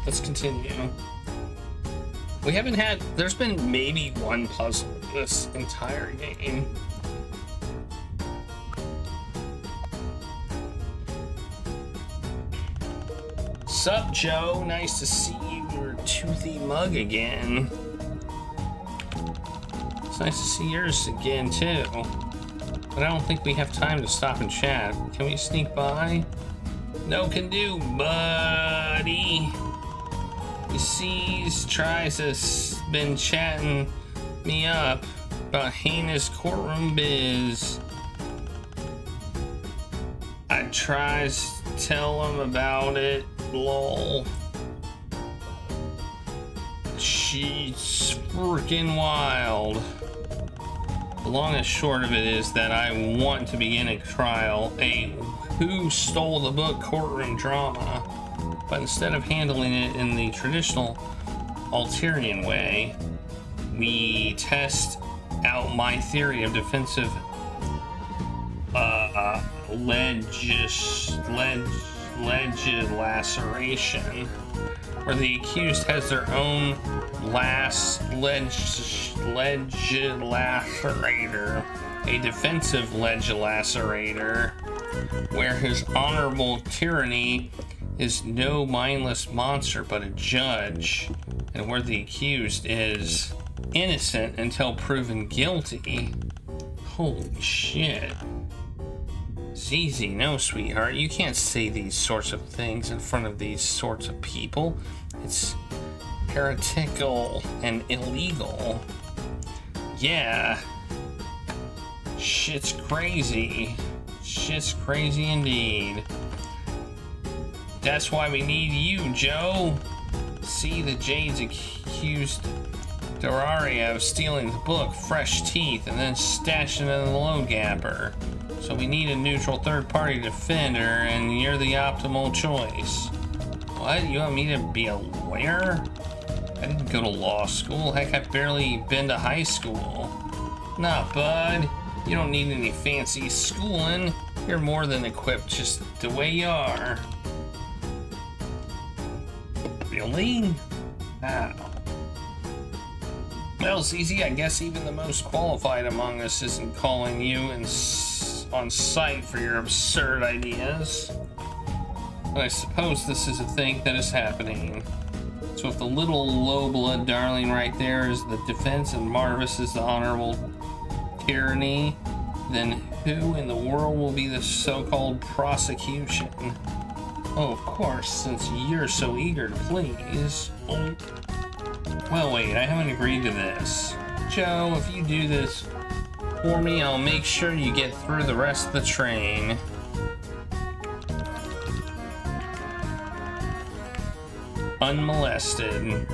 let's continue. We haven't had, there's been maybe one puzzle this entire game. Sup, Joe? Nice to see your toothy mug again. It's nice to see yours again, too. But I don't think we have time to stop and chat. Can we sneak by? No can do, buddy. You see, tries has been chatting me up about heinous courtroom biz. I tries to tell him about it, lol. She's freaking wild. The long and short of it is that I want to begin a trial, a who stole the book courtroom drama, but instead of handling it in the traditional Alternian way, we test out my theory of defensive laceration, where the accused has their own lacerator, a defensive lacerator, where his honorable tyranny is no mindless monster but a judge, and where the accused is innocent until proven guilty. Holy shit. Zizi, no, sweetheart, you can't say these sorts of things in front of these sorts of people. It's heretical and illegal. Yeah. Shit's crazy. Shit's crazy indeed. That's why we need you, Joe. See, the Jade's accused Doraria of stealing the book, Fresh Teeth, and then stashing it in the load gapper. So we need a neutral third-party defender, and you're the optimal choice. What? You want me to be a lawyer? I didn't go to law school. Heck, I've barely been to high school. Nah, bud. You don't need any fancy schooling. You're more than equipped just the way you are. Really? Wow. Well, Zizi, I guess even the most qualified among us isn't calling you on sight for your absurd ideas. But I suppose this is a thing that is happening. So if the little low-blood darling right there is the defense and Marvis is the honorable tyranny, then who in the world will be the so-called prosecution? Oh, of course, since you're so eager to please. Oh. Well, wait, I haven't agreed to this. Joe, if you do this for me, I'll make sure you get through the rest of the train. Unmolested.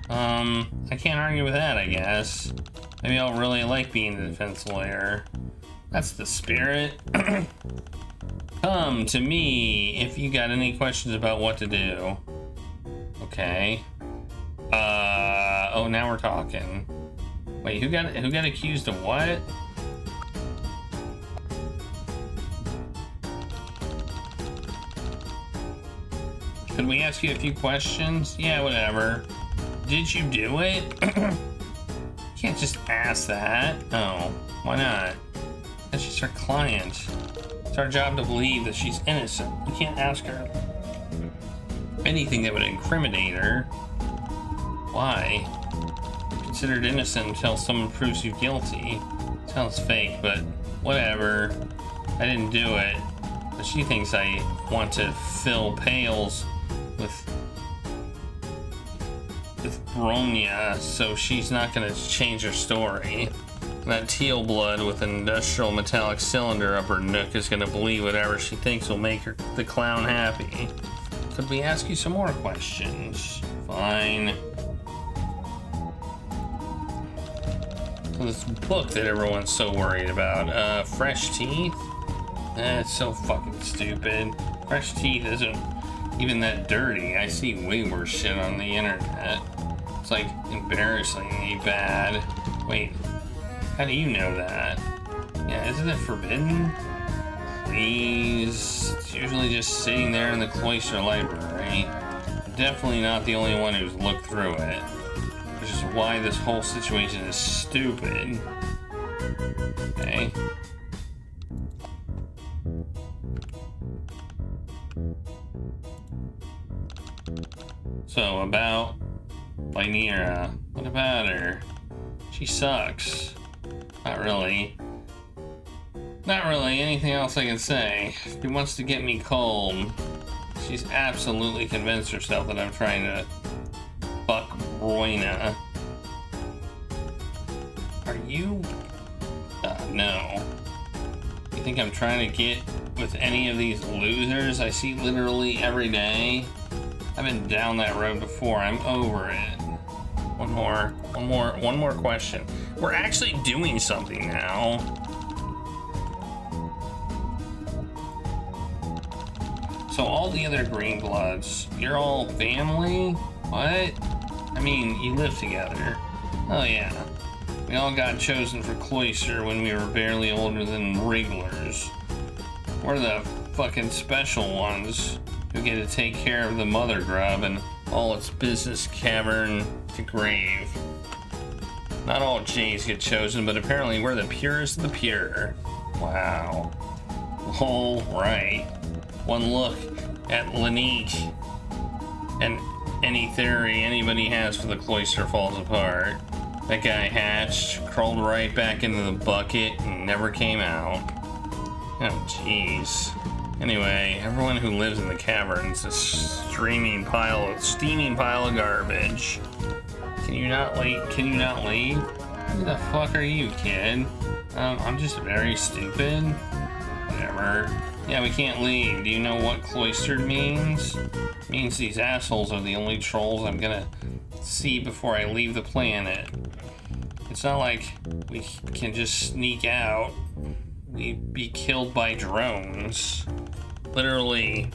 I can't argue with that, I guess. Maybe I'll really like being a defense lawyer. That's the spirit. Come to me if you got any questions about what to do. Okay. Oh, now we're talking. Wait, who got accused of what? Could we ask you a few questions? Yeah, whatever. Did you do it? Can't just ask that. Oh, why not? That's just our client. It's our job to believe that she's innocent. You can't ask her anything that would incriminate her. Why? Considered innocent until someone proves you guilty. Sounds fake, but whatever. I didn't do it. But she thinks I want to fill pails with Bronya, so she's not gonna change her story. That teal blood with an industrial metallic cylinder up her nook is gonna believe whatever she thinks will make the clown happy. Could we ask you some more questions? Fine. So this book that everyone's so worried about, Fresh Teeth? That's so fucking stupid. Fresh Teeth isn't even that dirty. I see way worse shit on the internet. It's like embarrassingly bad. Wait, how do you know that? Yeah, isn't it forbidden? Please. It's usually just sitting there in the cloister library. definitely not the only one who's looked through it, which is why this whole situation is stupid. Okay. So, about Lynira. What about her? She sucks. Not really. Not really anything else I can say. She wants to get me cold. She's absolutely convinced herself that I'm trying to fuck Royna. Are you? No. You think I'm trying to get with any of these losers I see literally every day? I've been down that road before. I'm over it. One more question. We're actually doing something now. So all the other green bloods, you're all family? What? I mean, you live together. Oh yeah. We all got chosen for Cloister when we were barely older than regulars. We're the fucking special ones who get to take care of the mother grub and all its business cavern to grave. Not all Jays get chosen, but apparently we're the purest of the pure. Wow. All right. One look at Lanique and any theory anybody has for the Cloister falls apart. That guy hatched, crawled right back into the bucket, and never came out. Oh, jeez. Anyway, everyone who lives in the caverns is a steaming pile of garbage. Can you not leave? Who the fuck are you, kid? I'm just very stupid. Whatever. Yeah, we can't leave. Do you know what cloistered means? It means these assholes are the only trolls I'm gonna see before I leave the planet. It's not like we can just sneak out. We'd be killed by drones. Literally.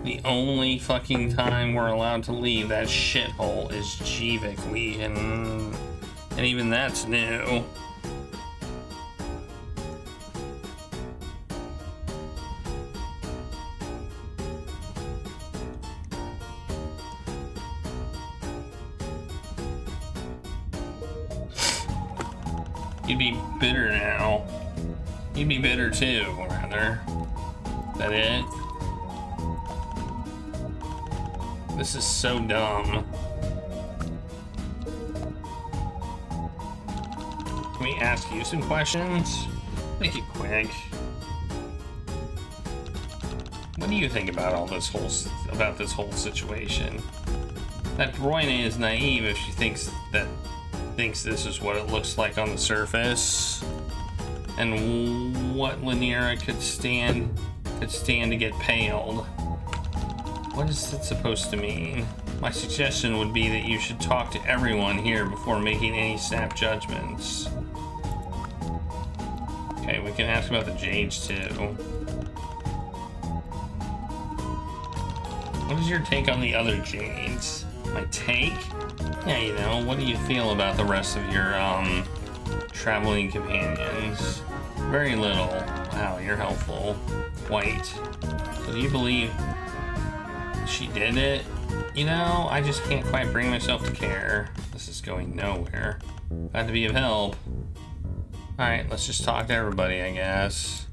The only fucking time we're allowed to leave that shithole is Jivik leaving. And even that's new. You'd be bitter now. You'd be bitter too, rather. Is that it? This is so dumb. Can we ask you some questions? Make it quick. What do you think about this whole situation? That Royna is naive if she thinks this is what it looks like on the surface, and what Lynira could stand to get paled. What is it supposed to mean? My suggestion would be that you should talk to everyone here before making any snap judgments. Okay, we can ask about the Jades too. What is your take on the other Jades? My take? Yeah, you know, what do you feel about the rest of your, traveling companions? Very little. Wow, you're helpful. White. So do you believe she did it? You know, I just can't quite bring myself to care. This is going nowhere. Glad to be of help. Alright, let's just talk to everybody, I guess.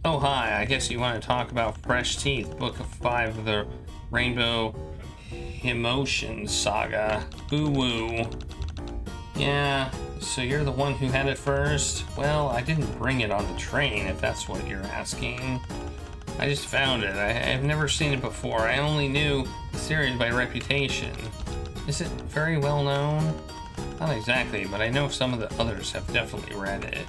Oh, hi, I guess you want to talk about Fresh Teeth, Book of 5 of the Rainbow Emotions Saga. Boo-woo. Yeah, so you're the one who had it first? Well, I didn't bring it on the train, if that's what you're asking. I just found it. I've never seen it before. I only knew the series by reputation. Is it very well known? Not exactly, but I know some of the others have definitely read it.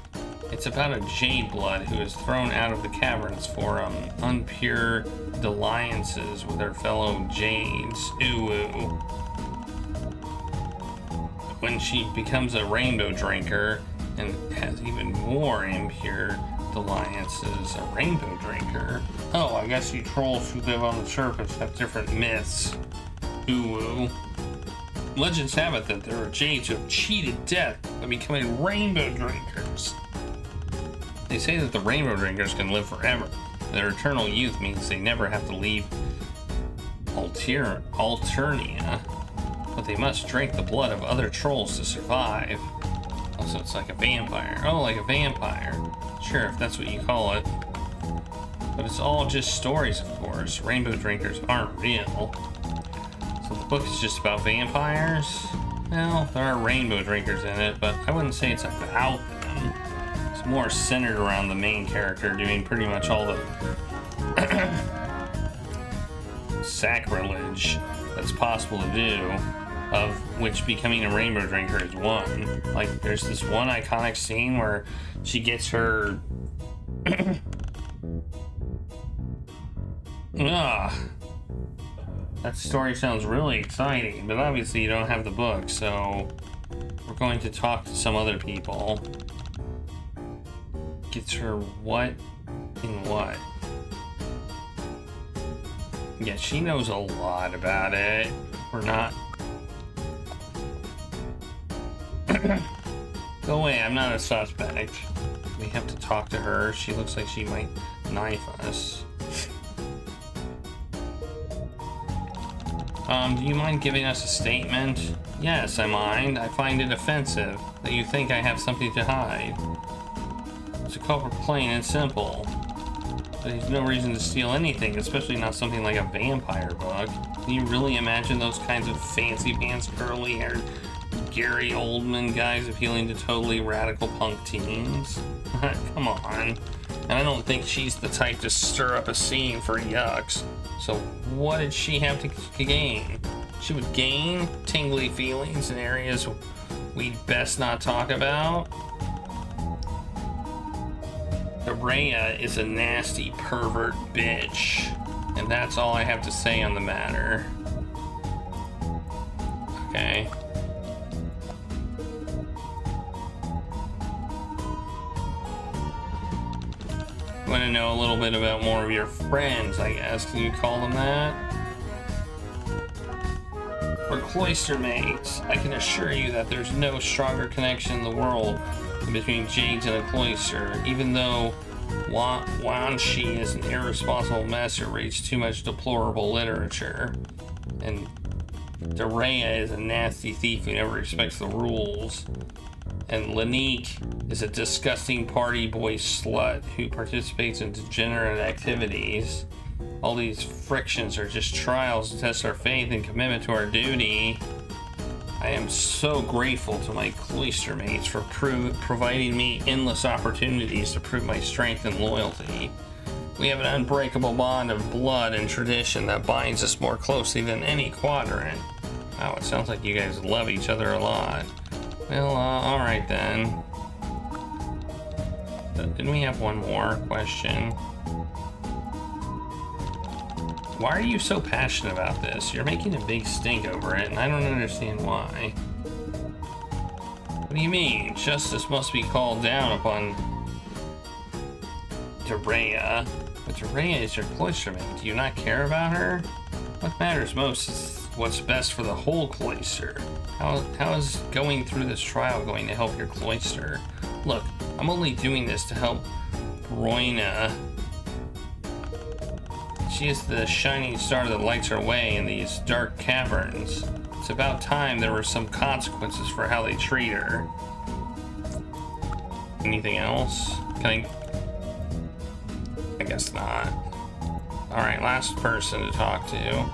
It's about a jade blood who is thrown out of the caverns for unpure dalliances with her fellow jades. Ooh. When she becomes a rainbow drinker and has even more impure dalliances, a rainbow drinker. Oh, I guess you trolls who live on the surface have different myths. Ooh. Legends have it that there are jades who have cheated death by becoming rainbow drinkers. They say that the rainbow drinkers can live forever. Their eternal youth means they never have to leave Alternia, but they must drink the blood of other trolls to survive. Also, it's like a vampire. Oh, like a vampire. Sure, if that's what you call it. But it's all just stories, of course. Rainbow drinkers aren't real. So the book is just about vampires? Well, there are rainbow drinkers in it, but I wouldn't say it's about them. It's more centered around the main character doing pretty much all the sacrilege that's possible to do, of which becoming a rainbow drinker is one. Like, there's this one iconic scene where she gets her that story sounds really exciting, but obviously you don't have the book, so we're going to talk to some other people. Gets her what in what? Yeah, she knows a lot about it. We're not... Go away, I'm not a suspect. We have to talk to her. She looks like she might knife us. Do you mind giving us a statement? Yes, I mind. I find it offensive that you think I have something to hide. It's a culprit, plain and simple. There's no reason to steal anything, especially not something like a vampire book. Can you really imagine those kinds of fancy pants, curly-haired Gary Oldman guys appealing to totally radical punk teens? Come on. And I don't think she's the type to stir up a scene for yucks. So what did she have to gain? She would gain tingly feelings in areas we'd best not talk about. Araya is a nasty pervert bitch. And that's all I have to say on the matter. Okay. Want to know a little bit about more of your friends, I guess. Can you call them that? We're cloister mates. I can assure you that there's no stronger connection in the world between Jades and a cloister, even though Wanshi is an irresponsible mess who reads too much deplorable literature. And Daraya is a nasty thief who never respects the rules. And Lanique is a disgusting party boy slut who participates in degenerate activities. All these frictions are just trials to test our faith and commitment to our duty. I am so grateful to my cloister mates for providing me endless opportunities to prove my strength and loyalty. We have an unbreakable bond of blood and tradition that binds us more closely than any quadrant. Wow, it sounds like you guys love each other a lot. Well, alright then. Didn't we have one more question? Why are you so passionate about this? You're making a big stink over it, and I don't understand why. What do you mean? Justice must be called down upon Daraya. But Daraya is your cloister mate. Do you not care about her? What matters most is what's best for the whole cloister. How is going through this trial going to help your cloister? Look, I'm only doing this to help Broina. She is the shining star that lights our way in these dark caverns. It's about time there were some consequences for how they treat her. Anything else? I guess not. Alright, last person to talk to.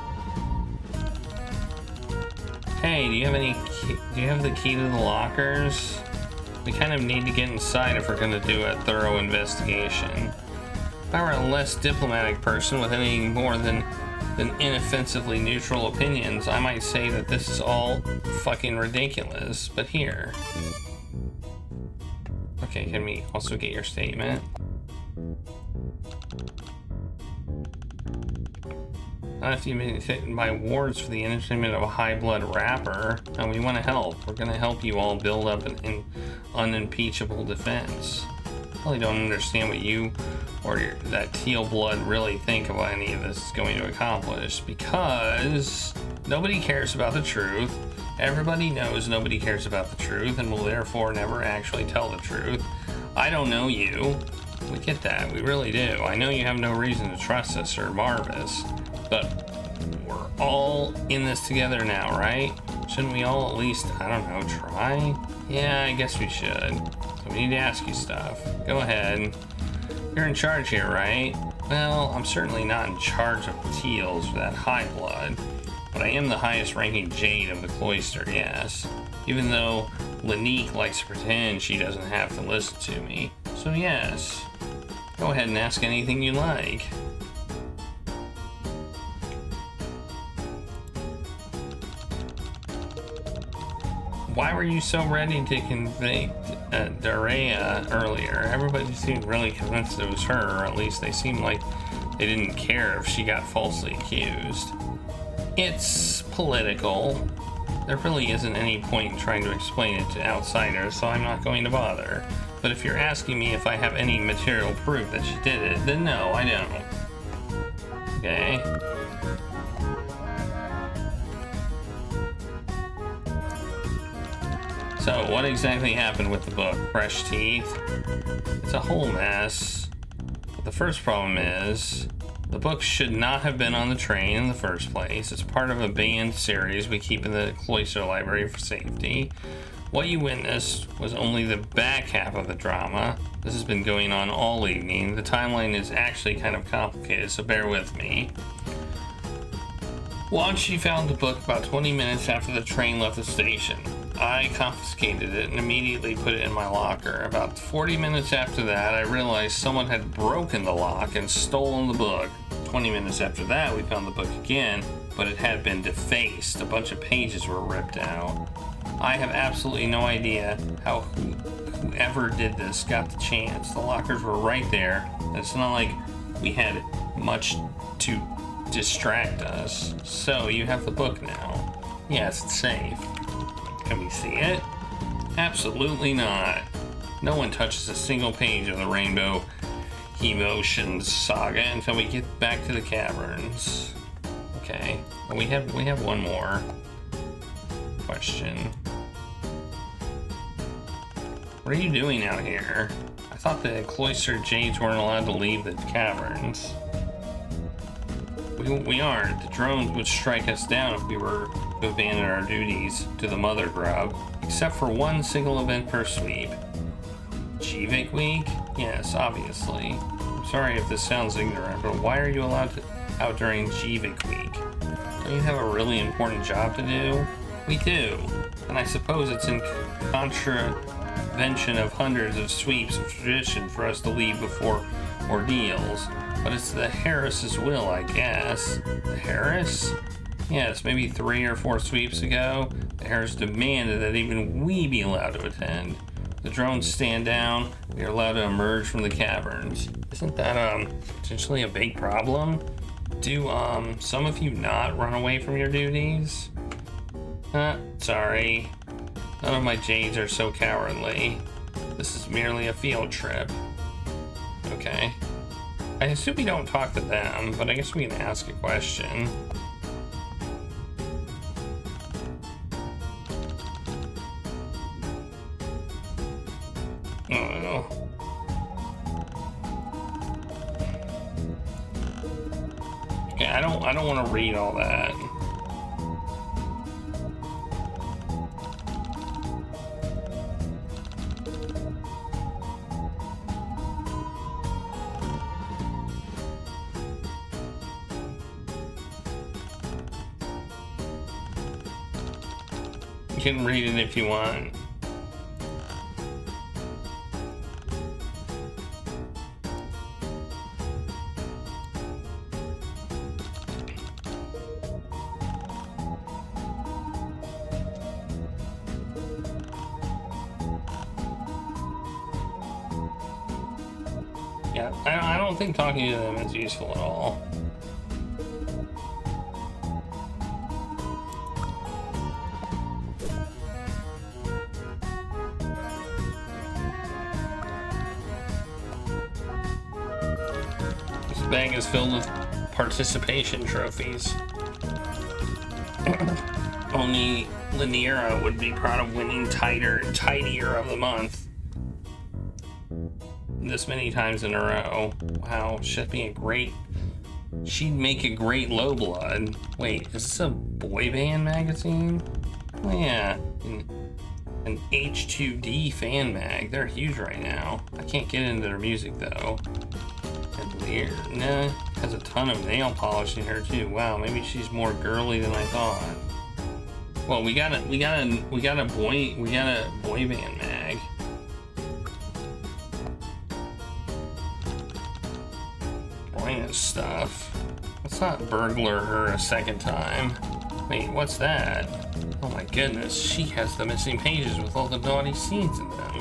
Hey, do you have the key to the lockers? We kind of need to get inside if we're going to do a thorough investigation. If I were a less diplomatic person with any more than inoffensively neutral opinions, I might say that this is all fucking ridiculous. But here. Okay, can we also get your statement? Not if you've been hit by wards for the entertainment of a high blood rapper, and we want to help. We're going to help you all build up an unimpeachable defense. I really don't understand what you or that teal blood really think about any of this is going to accomplish, because nobody cares about the truth. Everybody knows nobody cares about the truth and will therefore never actually tell the truth. I don't know you. We get that. We really do. I know you have no reason to trust us or Marvis, but we're all in this together now, right? Shouldn't we all at least, I don't know, try? Yeah, I guess we should. So we need to ask you stuff. Go ahead. You're in charge here, right? Well, I'm certainly not in charge of Teals for that high blood, but I am the highest ranking Jade of the cloister, yes. Even though Lanique likes to pretend she doesn't have to listen to me. So yes, go ahead and ask anything you like. Why were you so ready to convict Darea earlier? Everybody seemed really convinced it was her, or at least they seemed like they didn't care if she got falsely accused. It's political. There really isn't any point in trying to explain it to outsiders, so I'm not going to bother. But if you're asking me if I have any material proof that she did it, then no, I don't. Okay. So, what exactly happened with the book? Fresh teeth? It's a whole mess. But the first problem is, the book should not have been on the train in the first place. It's part of a banned series we keep in the cloister library for safety. What you witnessed was only the back half of the drama. This has been going on all evening. The timeline is actually kind of complicated, so bear with me. Once she found the book about 20 minutes after the train left the station. I confiscated it and immediately put it in my locker. About 40 minutes after that, I realized someone had broken the lock and stolen the book. 20 minutes after that, we found the book again, but it had been defaced. A bunch of pages were ripped out. I have absolutely no idea how whoever did this got the chance. The lockers were right there. It's not like we had much to distract us. So, you have the book now. Yes, it's safe. Can we see it? Absolutely not. No one touches a single page of the Rainbow Emotions saga until we get back to the caverns. Okay. Well, we have one more question. What are you doing out here? I thought the cloistered Jades weren't allowed to leave the caverns. We aren't. The drones would strike us down if we were to abandon our duties to the Mother Grub, except for one single event per sweep. Jivik Week? Yes, obviously. I'm sorry if this sounds ignorant, but why are you allowed out during Jivik Week? Don't you have a really important job to do? We do. And I suppose it's in contravention of hundreds of sweeps of tradition for us to leave before ordeals. But it's the Harris's will, I guess. The Harris? Yes, maybe 3 or 4 sweeps ago, the Harris demanded that even we be allowed to attend. The drones stand down, we are allowed to emerge from the caverns. Isn't that, potentially a big problem? Do, some of you not run away from your duties? Sorry. None of my Jades are so cowardly. This is merely a field trip. Okay. I assume we don't talk to them, but I guess we can ask a question. Oh. Okay, I don't want to read all that. You can read it if you want. Yeah, I don't think talking to them is useful at all. This bag is filled with participation trophies. Only Laniera would be proud of winning Tidier of the Month. this many times in a row. Wow, she'd make a great low blood. Wait, is this a boy band magazine? Oh yeah, an H2D fan mag. They're huge right now. I can't get into their music though. And weird. Nah, has a ton of nail polish in her too. Wow, maybe she's more girly than I thought. Well, we got a boy band mag. Boy stuff. Let's not burglar her a second time. Wait, what's that? Oh my goodness, she has the missing pages with all the naughty scenes in them.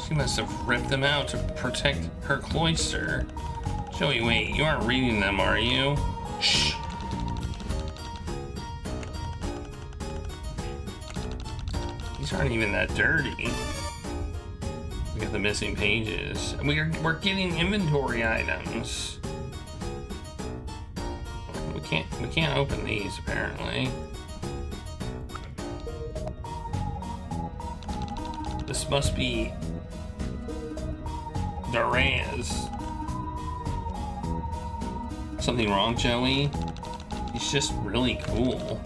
She must have ripped them out to protect her cloister. Joey, wait, you aren't reading them, are you? Shh. These aren't even that dirty. We got the missing pages. We're getting inventory items. We can't open these apparently. This must be Darez. Something wrong, Joey? He's just really cool.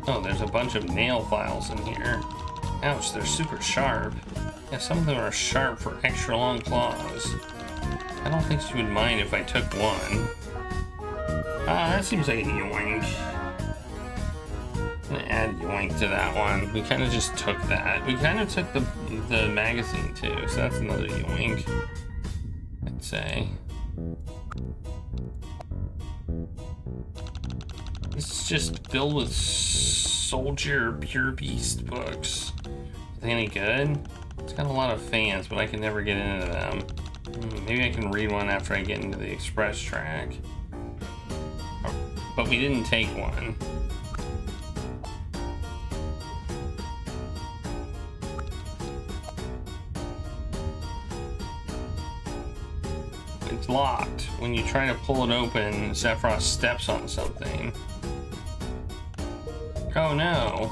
Oh, there's a bunch of nail files in here. Ouch, they're super sharp. Yeah, some of them are sharp for extra long claws. I don't think she would mind if I took one. Ah, that seems like a yoink. I'm gonna add yoink to that one. We kind of just took that. We kind of took the magazine too, so that's another yoink, I'd say. This is just filled with Soldier Pure Beast books. Are they any good? It's got a lot of fans, but I can never get into them. Maybe I can read one after I get into the express track. But we didn't take one. It's locked. When you try to pull it open, Xefros steps on something. Oh no.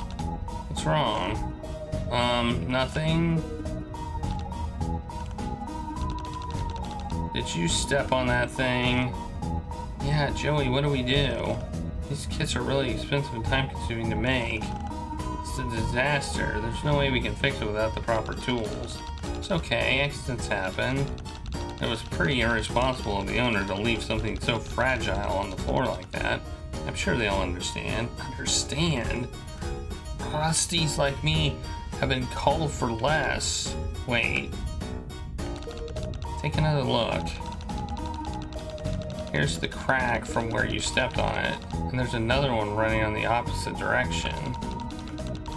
What's wrong? Nothing. Did you step on that thing? Yeah, Joey, what do we do? These kits are really expensive and time-consuming to make. It's a disaster. There's no way we can fix it without the proper tools. It's okay, accidents happen. It was pretty irresponsible of the owner to leave something so fragile on the floor like that. I'm sure they'll understand. Understand? Rusties like me have been called for less. Wait. Take another look. Here's the crack from where you stepped on it, and there's another one running on the opposite direction.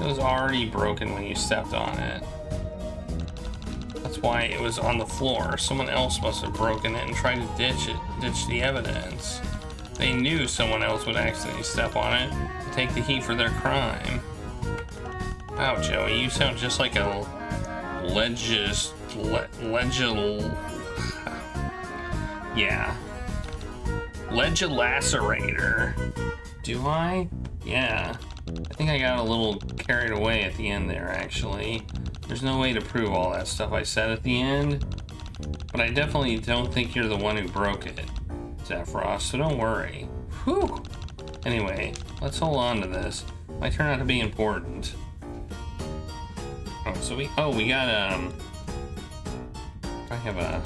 It was already broken when you stepped on it. That's why it was on the floor. Someone else must have broken it and tried to ditch the evidence. They knew someone else would accidentally step on it and take the heat for their crime. Wow, Joey, you sound just like a Legilacerator. Do I? Yeah. I think I got a little carried away at the end there, actually. There's no way to prove all that stuff I said at the end. But I definitely don't think you're the one who broke it, Xefros, so don't worry. Whew! Anyway, let's hold on to this. Might turn out to be important. Oh, so we got, I have a,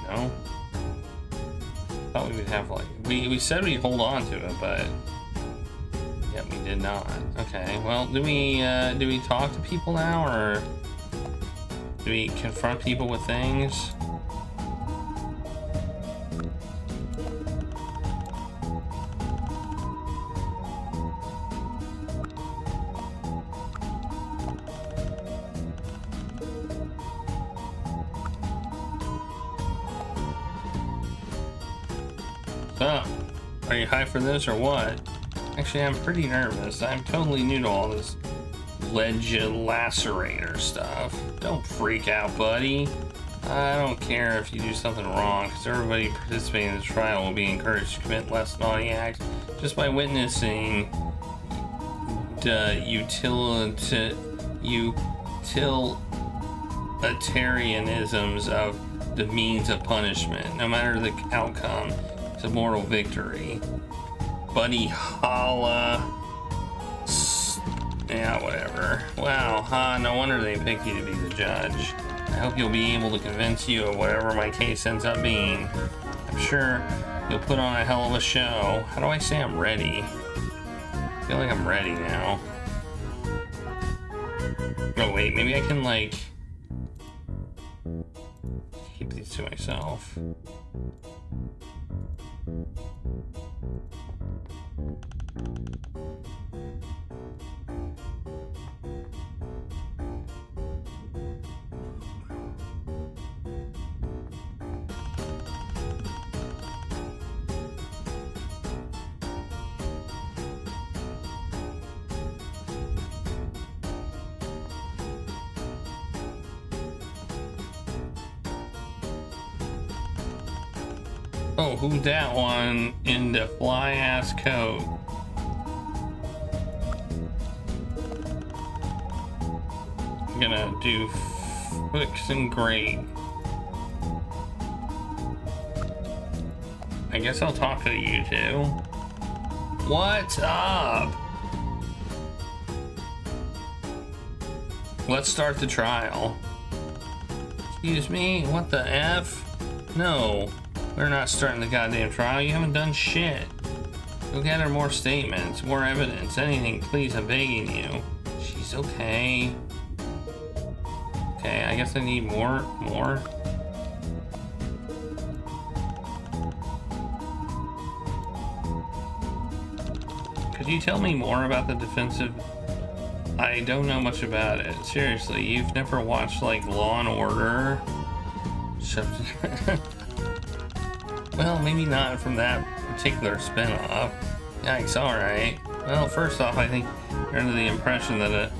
no? Thought we would have, like, we said we'd hold on to it, but, yeah, we did not. Okay, well, do we talk to people now, or do we confront people with things? So, are you hyped for this or what? Actually, I'm pretty nervous. I'm totally new to all this Legilacerator stuff. Don't freak out, buddy. I don't care if you do something wrong, because everybody participating in the trial will be encouraged to commit less naughty acts just by witnessing the Altarianisms of the means of punishment. No matter the outcome, it's a moral victory. Buddy Holla. Yeah, whatever. Wow, no wonder they picked you to be the judge. I hope you'll be able to convince you of whatever my case ends up being. I'm sure you'll put on a hell of a show. How do I say I'm ready? I feel like I'm ready now. Oh wait, maybe I can like keep these to myself. Oh, who's that one in the fly-ass coat? I'm gonna do fix and great. I guess I'll talk to you two. What's up? Let's start the trial. Excuse me? What the F? No. We're not starting the goddamn trial. You haven't done shit. Go gather more statements, more evidence, anything, please, I'm begging you. She's okay. Okay, I guess I need more. Could you tell me more about the defensive? I don't know much about it. Seriously, you've never watched, like, Law and Order? Well, maybe not from that particular spin-off. Yikes, alright. Well, first off, I think you're under the impression that a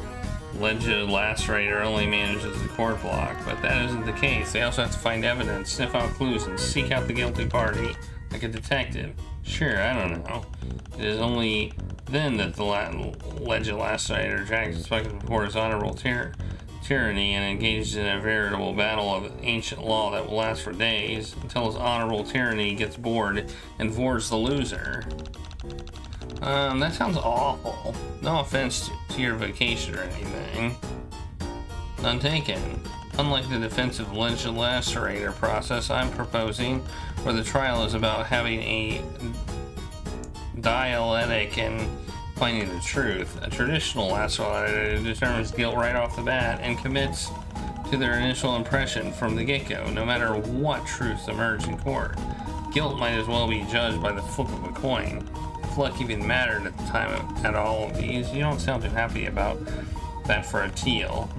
alleged lacerator only manages the court block, but that isn't the case. They also have to find evidence, sniff out clues, and seek out the guilty party, like a detective. Sure, I don't know. It is only then that the alleged lacerator drags his bucket before his honorable tyranny and engages in a veritable battle of ancient law that will last for days until his honorable tyranny gets bored and vores the loser. That sounds awful. No offense to your vacation or anything. None taken. Unlike the defensive alleged lacerator process I'm proposing, where the trial is about having a dialectic and finding the truth, a traditional lacerator determines guilt right off the bat and commits to their initial impression from the get-go, no matter what truths emerge in court. Guilt might as well be judged by the flip of a coin. If luck even mattered at the time at all of these, you don't sound too happy about that for a teal.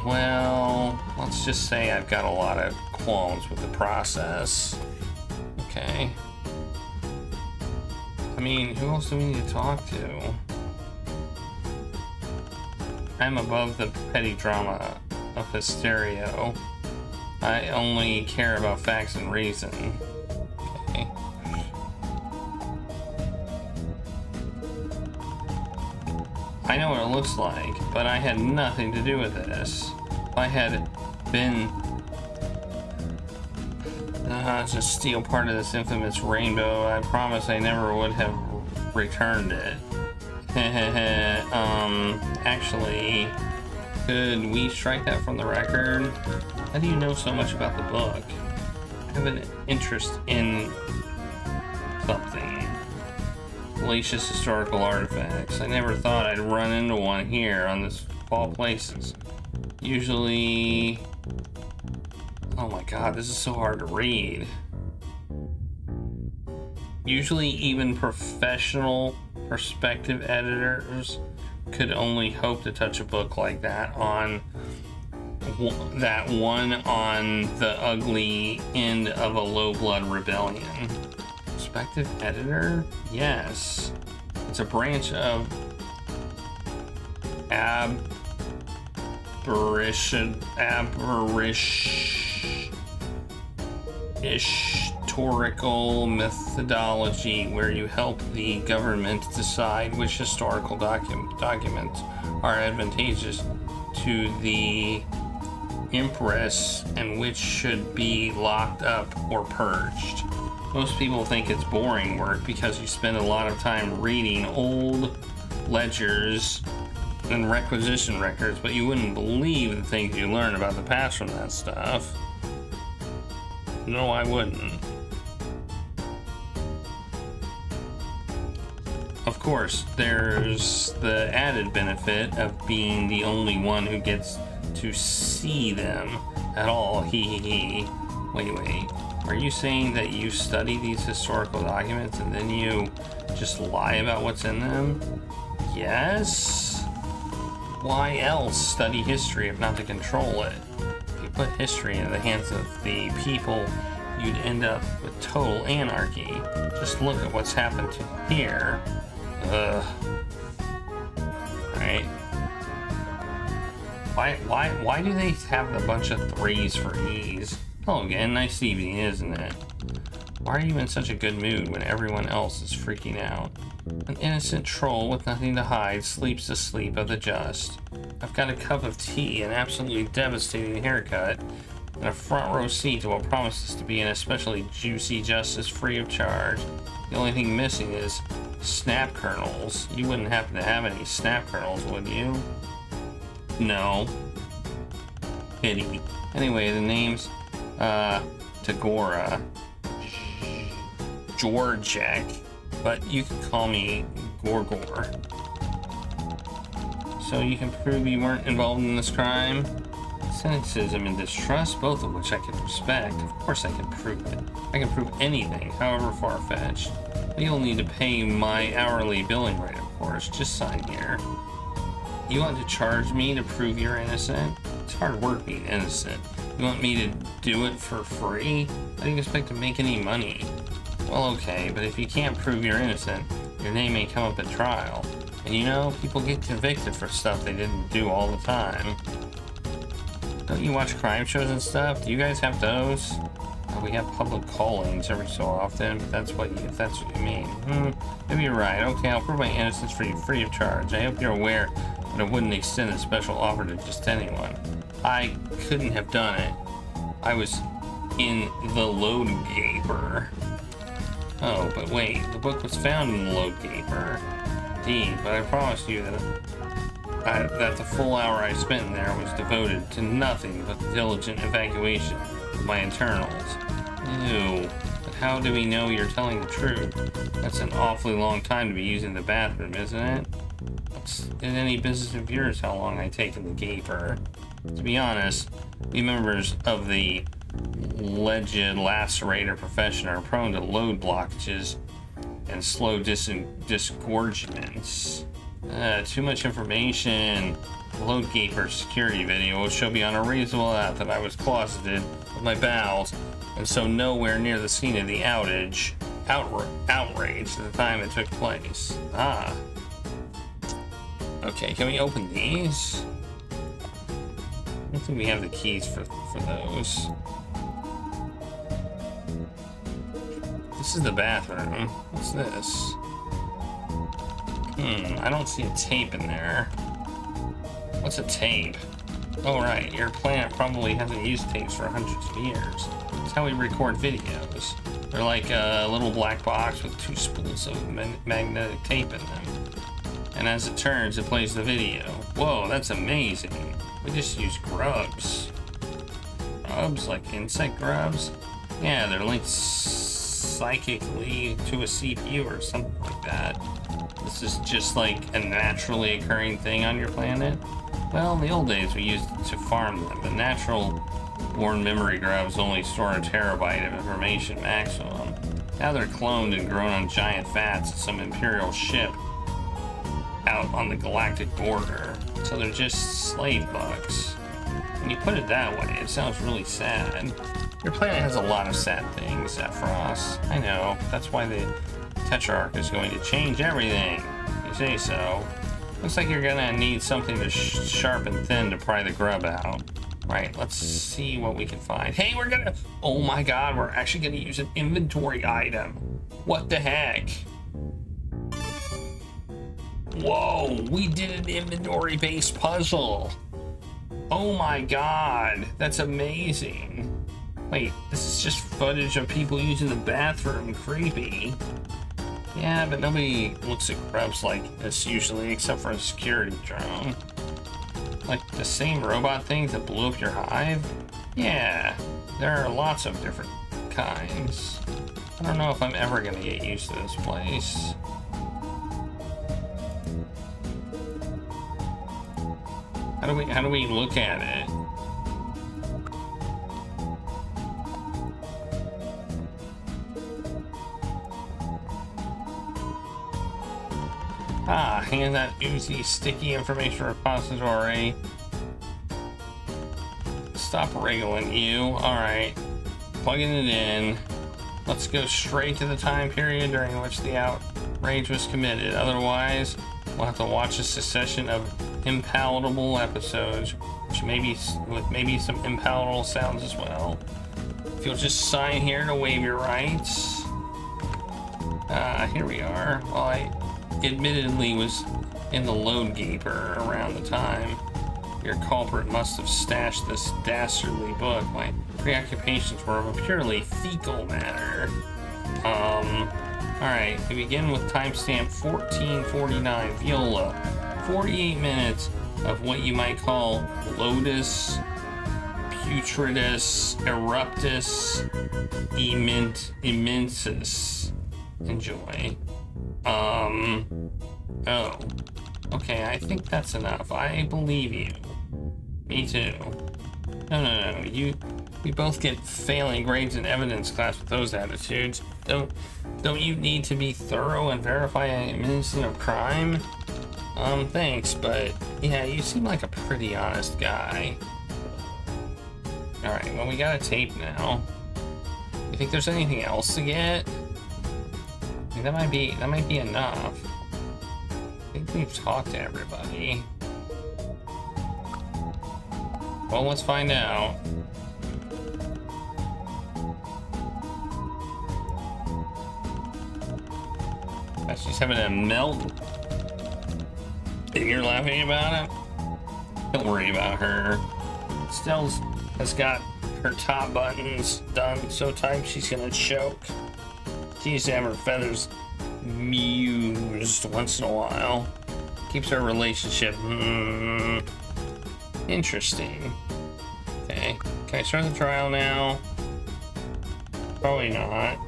Well, let's just say I've got a lot of qualms with the process. Okay. I mean, who else do we need to talk to? I'm above the petty drama of hysteria. I only care about facts and reason. Okay. I know what it looks like, but I had nothing to do with this. If I had been to steal part of this infamous rainbow, I promise I never would have returned it. Actually, could we strike that from the record? How do you know so much about the book? I have an interest in something. Fallacious historical artifacts. I never thought I'd run into one here on this of all places. Usually... Oh my god, this is so hard to read. Usually even professional perspective editors could only hope to touch a book like that on that one on the ugly end of a low blood rebellion. Perspective editor? Yes. It's a branch of historical methodology where you help the government decide which historical documents are advantageous to the empress and which should be locked up or purged. Most people think it's boring work because you spend a lot of time reading old ledgers and requisition records, but you wouldn't believe the things you learn about the past from that stuff. No, I wouldn't. Of course, there's the added benefit of being the only one who gets to see them at all. Hee. Wait. Are you saying that you study these historical documents and then you just lie about what's in them? Yes? Why else study history if not to control it? If you put history into the hands of the people, you'd end up with total anarchy. Just look at what's happened to here. Right? Why do they have a bunch of 3s for E's? Hello again, nice evening, isn't it? Why are you in such a good mood when everyone else is freaking out? An innocent troll with nothing to hide sleeps the sleep of the just. I've got a cup of tea, an absolutely devastating haircut, and a front row seat to what promises to be an especially juicy justice free of charge. The only thing missing is snap kernels. You wouldn't happen to have any snap kernels, would you? No. Pity. Anyway, the name's Tagora Georgek, but you can call me Gorgor. So you can prove you weren't involved in this crime? Cynicism and distrust, both of which I can respect. Of course I can prove it. I can prove anything, however far-fetched. But you'll need to pay my hourly billing rate, of course. Just sign here. You want to charge me to prove you're innocent? It's hard work being innocent. You want me to do it for free? How do you expect to make any money? Well, okay, but if you can't prove you're innocent, your name may come up at trial. And you know, people get convicted for stuff they didn't do all the time. Don't you watch crime shows and stuff? Do you guys have those? We have public callings every so often, but that's what you mean. Maybe you're right. Okay, I'll prove my innocence for you free of charge. I hope you're aware that I wouldn't extend a special offer to just anyone. I couldn't have done it. I was in the Load Gaper. Oh, but wait, the book was found in the Load Gaper. Indeed, but I promised you that the full hour I spent in there was devoted to nothing but the diligent evacuation of my internals. Ew, but how do we know you're telling the truth? That's an awfully long time to be using the bathroom, isn't it? It's in any business of yours how long I take in the Gaper. To be honest, we members of the alleged lacerator profession are prone to load blockages and slow disgorgements. Too much information. The Load Gaper security video will show beyond a reasonable doubt that I was closeted with my bowels, and so nowhere near the scene of the outrage at the time it took place. Ah. Okay, can we open these? I don't think we have the keys for those. This is the bathroom. What's this? I don't see a tape in there. What's a tape? Oh, right. Your planet probably hasn't used tapes for hundreds of years. It's how we record videos. They're like a little black box with 2 spools of magnetic tape in them. And as it turns, it plays the video. Whoa, that's amazing. We just use grubs. Grubs? Like insect grubs? Yeah, they're linked psychically to a CPU or something like that. This is just like a naturally occurring thing on your planet? Well, in the old days we used it to farm them, but natural-born memory grubs only store a terabyte of information maximum. Now they're cloned and grown on giant vats at some Imperial ship out on the galactic border. So they're just slave bugs. When you put it that way, it sounds really sad. Your planet has a lot of sad things, Xefros. I know. That's why the Tetrarch is going to change everything. You say so. Looks like you're gonna need something to sharp and thin to pry the grub out. Right, let's see what we can find. Hey, oh my god, we're actually gonna use an inventory item. What the heck? Whoa, we did an inventory-based puzzle. Oh my god, that's amazing. Wait, this is just footage of people using the bathroom. Creepy. Yeah, but nobody looks at grubs like this usually, except for a security drone. Like the same robot thing that blew up your hive? Yeah, there are lots of different kinds. I don't know if I'm ever gonna get used to this place. How do we look at it? Ah, hand that oozy, sticky information repository. Stop wriggling, you. Alright. Plugging it in. Let's go straight to the time period during which the outrage was committed. Otherwise, we'll have to watch a succession of impalatable episodes, which with maybe some impalatable sounds as well. If you'll just sign here to waive your rights. Here we are. Well, I admittedly was in the load gaper around the time your culprit must have stashed this dastardly book. My preoccupations were of a purely fecal matter. Alright, we begin with timestamp 1449, Viola. 48 minutes of what you might call lotus putridus eruptus immensus. Enjoy. Oh. Okay, I think that's enough. I believe you. Me too. No. We both get failing grades in evidence class with those attitudes. Don't you need to be thorough and verify I'm innocent of crime? Thanks, but yeah, you seem like a pretty honest guy. Alright, well, we got a tape now. You think there's anything else to get? I mean, that might be enough. I think we've talked to everybody. Well, let's find out. She's having a melt. And you're laughing about it? Don't worry about her. Stell's has got her top buttons done so tight she's gonna choke. She needs to have her feathers mused once in a while. Keeps her relationship interesting. Okay, can I start the trial now? Probably not.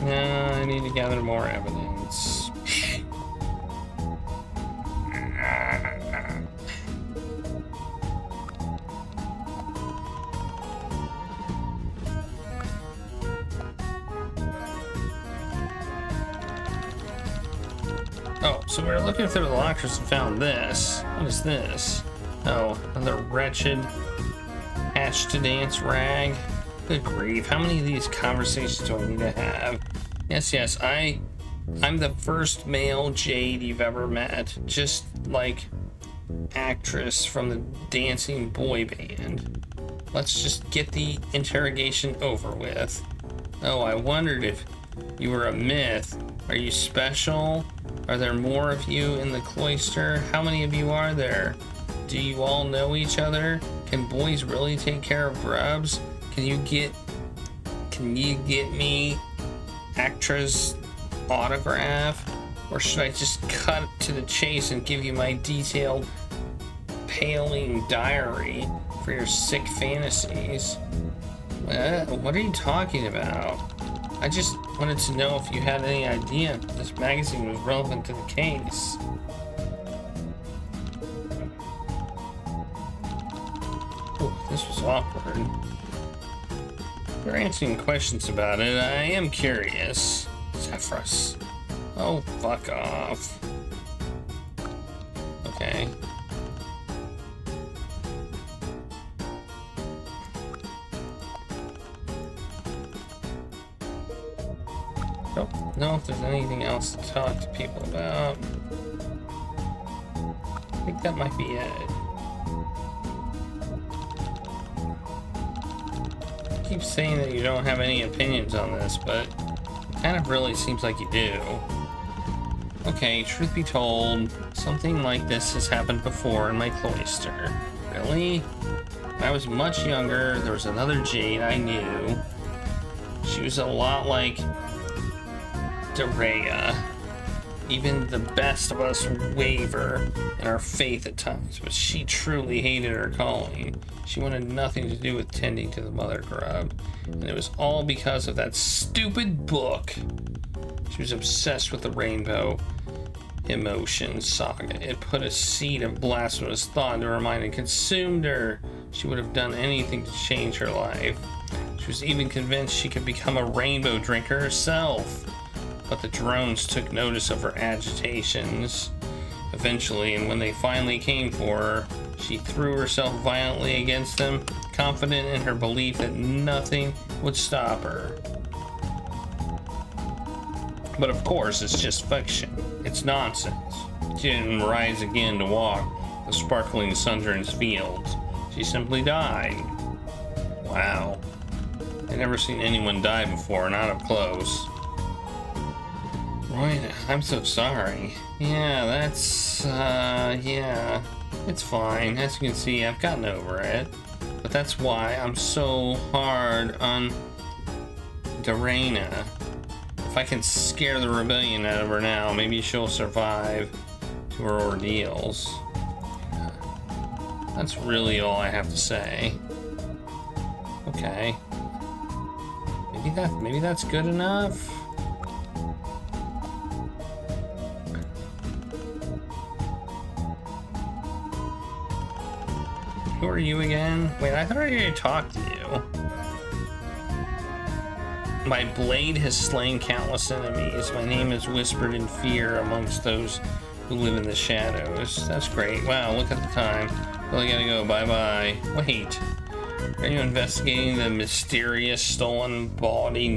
No, I need to gather more evidence. Oh, so we're looking through the lockers and found this. What is this? Oh, another wretched hatch to dance rag. Good grief, how many of these conversations do I need to have? Yes, I'm the first male Jade you've ever met. Just like actress from the dancing boy band. Let's just get the interrogation over with. Oh, I wondered if you were a myth. Are you special? Are there more of you in the cloister? How many of you are there? Do you all know each other? Can boys really take care of grubs? Can you get me actress autograph? Or should I just cut to the chase and give you my detailed paling diary for your sick fantasies? What are you talking about? I just wanted to know if you had any idea if this magazine was relevant to the case. Ooh, this was awkward. You're answering questions about it. I am curious. Xefros. Oh, fuck off. Okay. Don't know if there's anything else to talk to people about. I think that might be it. You keep saying that you don't have any opinions on this, but it kind of really seems like you do. Okay, truth be told, something like this has happened before in my cloister. Really? When I was much younger, there was another Jade I knew. She was a lot like Darea. Even the best of us waver in our faith at times, but she truly hated her calling. She wanted nothing to do with tending to the mother grub, and it was all because of that stupid book. She was obsessed with the rainbow emotion saga. It put a seed of blasphemous thought into her mind and consumed her. She would have done anything to change her life. She was even convinced she could become a rainbow drinker herself. But the drones took notice of her agitations eventually, and when they finally came for her, she threw herself violently against them, confident in her belief that nothing would stop her. But of course, it's just fiction. It's nonsense. She didn't rise again to walk the sparkling sun's fields. She simply died. Wow. I've never seen anyone die before, not up close. Right, I'm so sorry. Yeah, that's, yeah. It's fine. As you can see, I've gotten over it. But that's why I'm so hard on Dorena. If I can scare the rebellion out of her now, maybe she'll survive to her ordeals. That's really all I have to say. Okay. Maybe that's good enough. Who are you again? Wait, I thought I already talked to you. My blade has slain countless enemies. My name is whispered in fear amongst those who live in the shadows. That's great. Wow, look at the time. Well, I gotta go. Bye-bye. Wait. Are you investigating the mysterious stolen body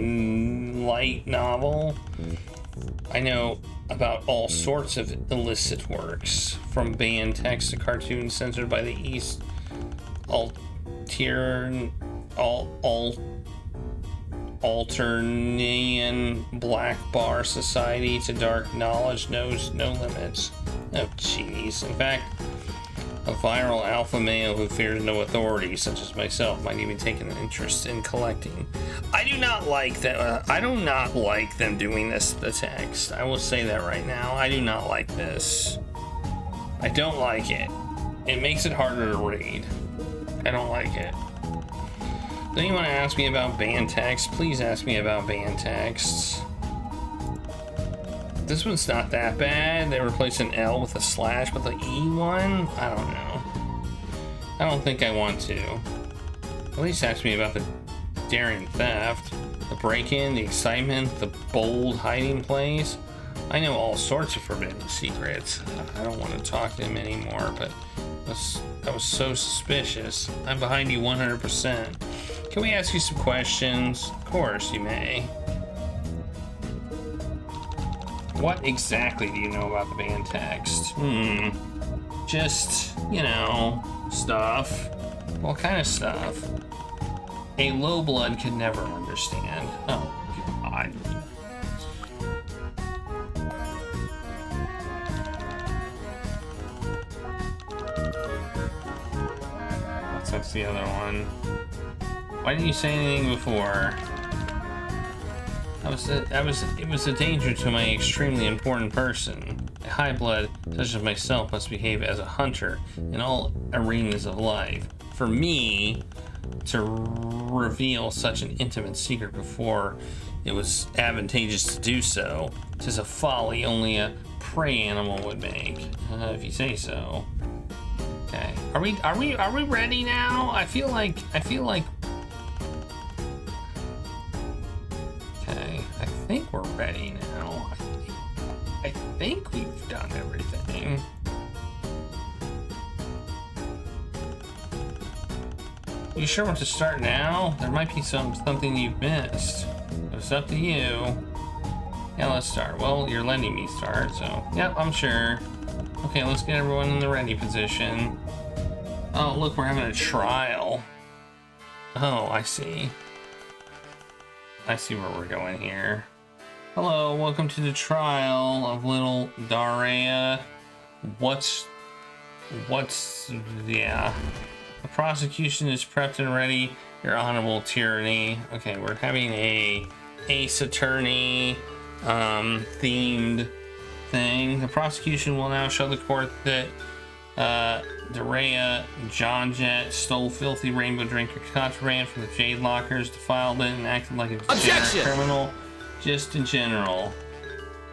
light novel? I know about all sorts of illicit works, from banned text to cartoons censored by the East Alternian Black Bar Society to dark knowledge knows no limits. Oh, jeez. In fact, a viral alpha male who fears no authority, such as myself, might even take an interest in collecting. I do not like that. I do not like them doing this to the text. I will say that right now. I do not like this. I don't like it. It makes it harder to read. I don't like it. Does anyone ask me about banned text? Please ask me about banned texts. This one's not that bad. They replaced an L with a slash, but the E one? I don't know. I don't think I want to. At least ask me about the daring theft, the break-in, the excitement, the bold hiding place. I know all sorts of forbidden secrets. I don't want to talk to him anymore, but that was so suspicious. I'm behind you 100%. Can we ask you some questions? Of course, you may. What exactly do you know about the banned text? Just, you know, stuff. What kind of stuff? A low blood could never understand. Oh, God. That's the other one. Why didn't you say anything before? It was a danger to my extremely important person. A high blood such as myself must behave as a hunter in all arenas of life. For me to reveal such an intimate secret before it was advantageous to do so, 'tis a folly only a prey animal would make. If you say so. Okay. Are we ready now? I feel like okay, I think we're ready now. I think we've done everything. You sure want to start now? There might be something you've missed. But it's up to you. Yeah, let's start. Well, you're letting me start, so yep, I'm sure. Okay, let's get everyone in the ready position. Oh, look, we're having a trial. Oh, I see. I see where we're going here. Hello, welcome to the trial of little Daria. Yeah. The prosecution is prepped and ready. Your honorable tyranny. Okay, we're having a Ace Attorney themed thing. The prosecution will now show the court that Daria John Jett stole filthy rainbow drinker contraband from the Jade Lockers, defiled it, and acted like a degenerate criminal. Just in general.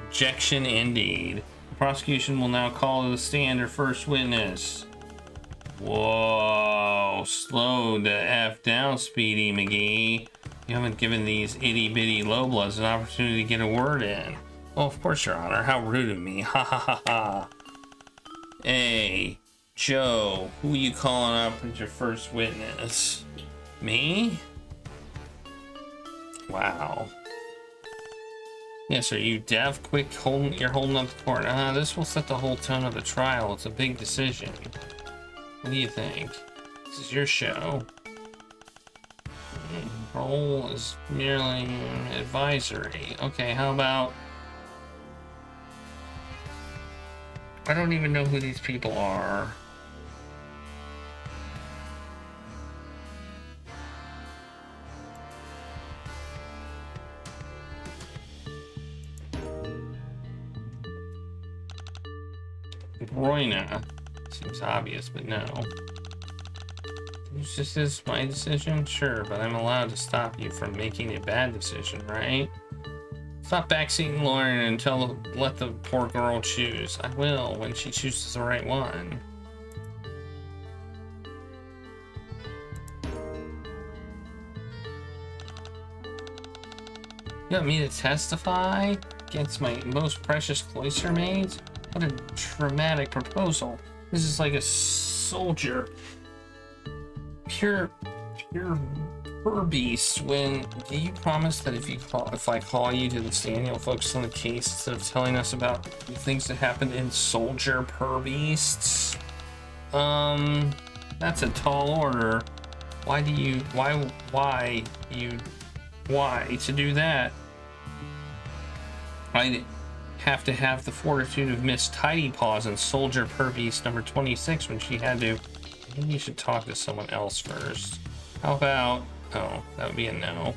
Objection indeed. The prosecution will now call to the stand their first witness. Whoa, slow the F down, Speedy McGee. You haven't given these itty-bitty lowbloods an opportunity to get a word in. Well, of course, Your Honor. How rude of me. Ha ha ha ha. Hey, Joe, who are you calling up as your first witness? Me? Wow. Yes, are you deaf? Quick, you're holding up the court. This will set the whole tone of the trial. It's a big decision. What do you think? This is your show. Role is merely advisory. Okay, how about... I don't even know who these people are. Roina. Seems obvious, but no. It's just this my decision? Sure, but I'm allowed to stop you from making a bad decision, right? Stop backseating Lauren and let the poor girl choose. I will, when she chooses the right one. You want me to testify against my most precious cloister maids? What a dramatic proposal. This is like a soldier. Pure beast. When do you promise that if I call you to the stand, you'll focus on the case instead of telling us about the things that happened in Soldier Per Beasts? That's a tall order. Why to do that? I have to have the fortitude of Miss Tidy Paws in Soldier Per Beast number 26 when she had to. Maybe you should talk to someone else first. How about... Oh, that would be a no.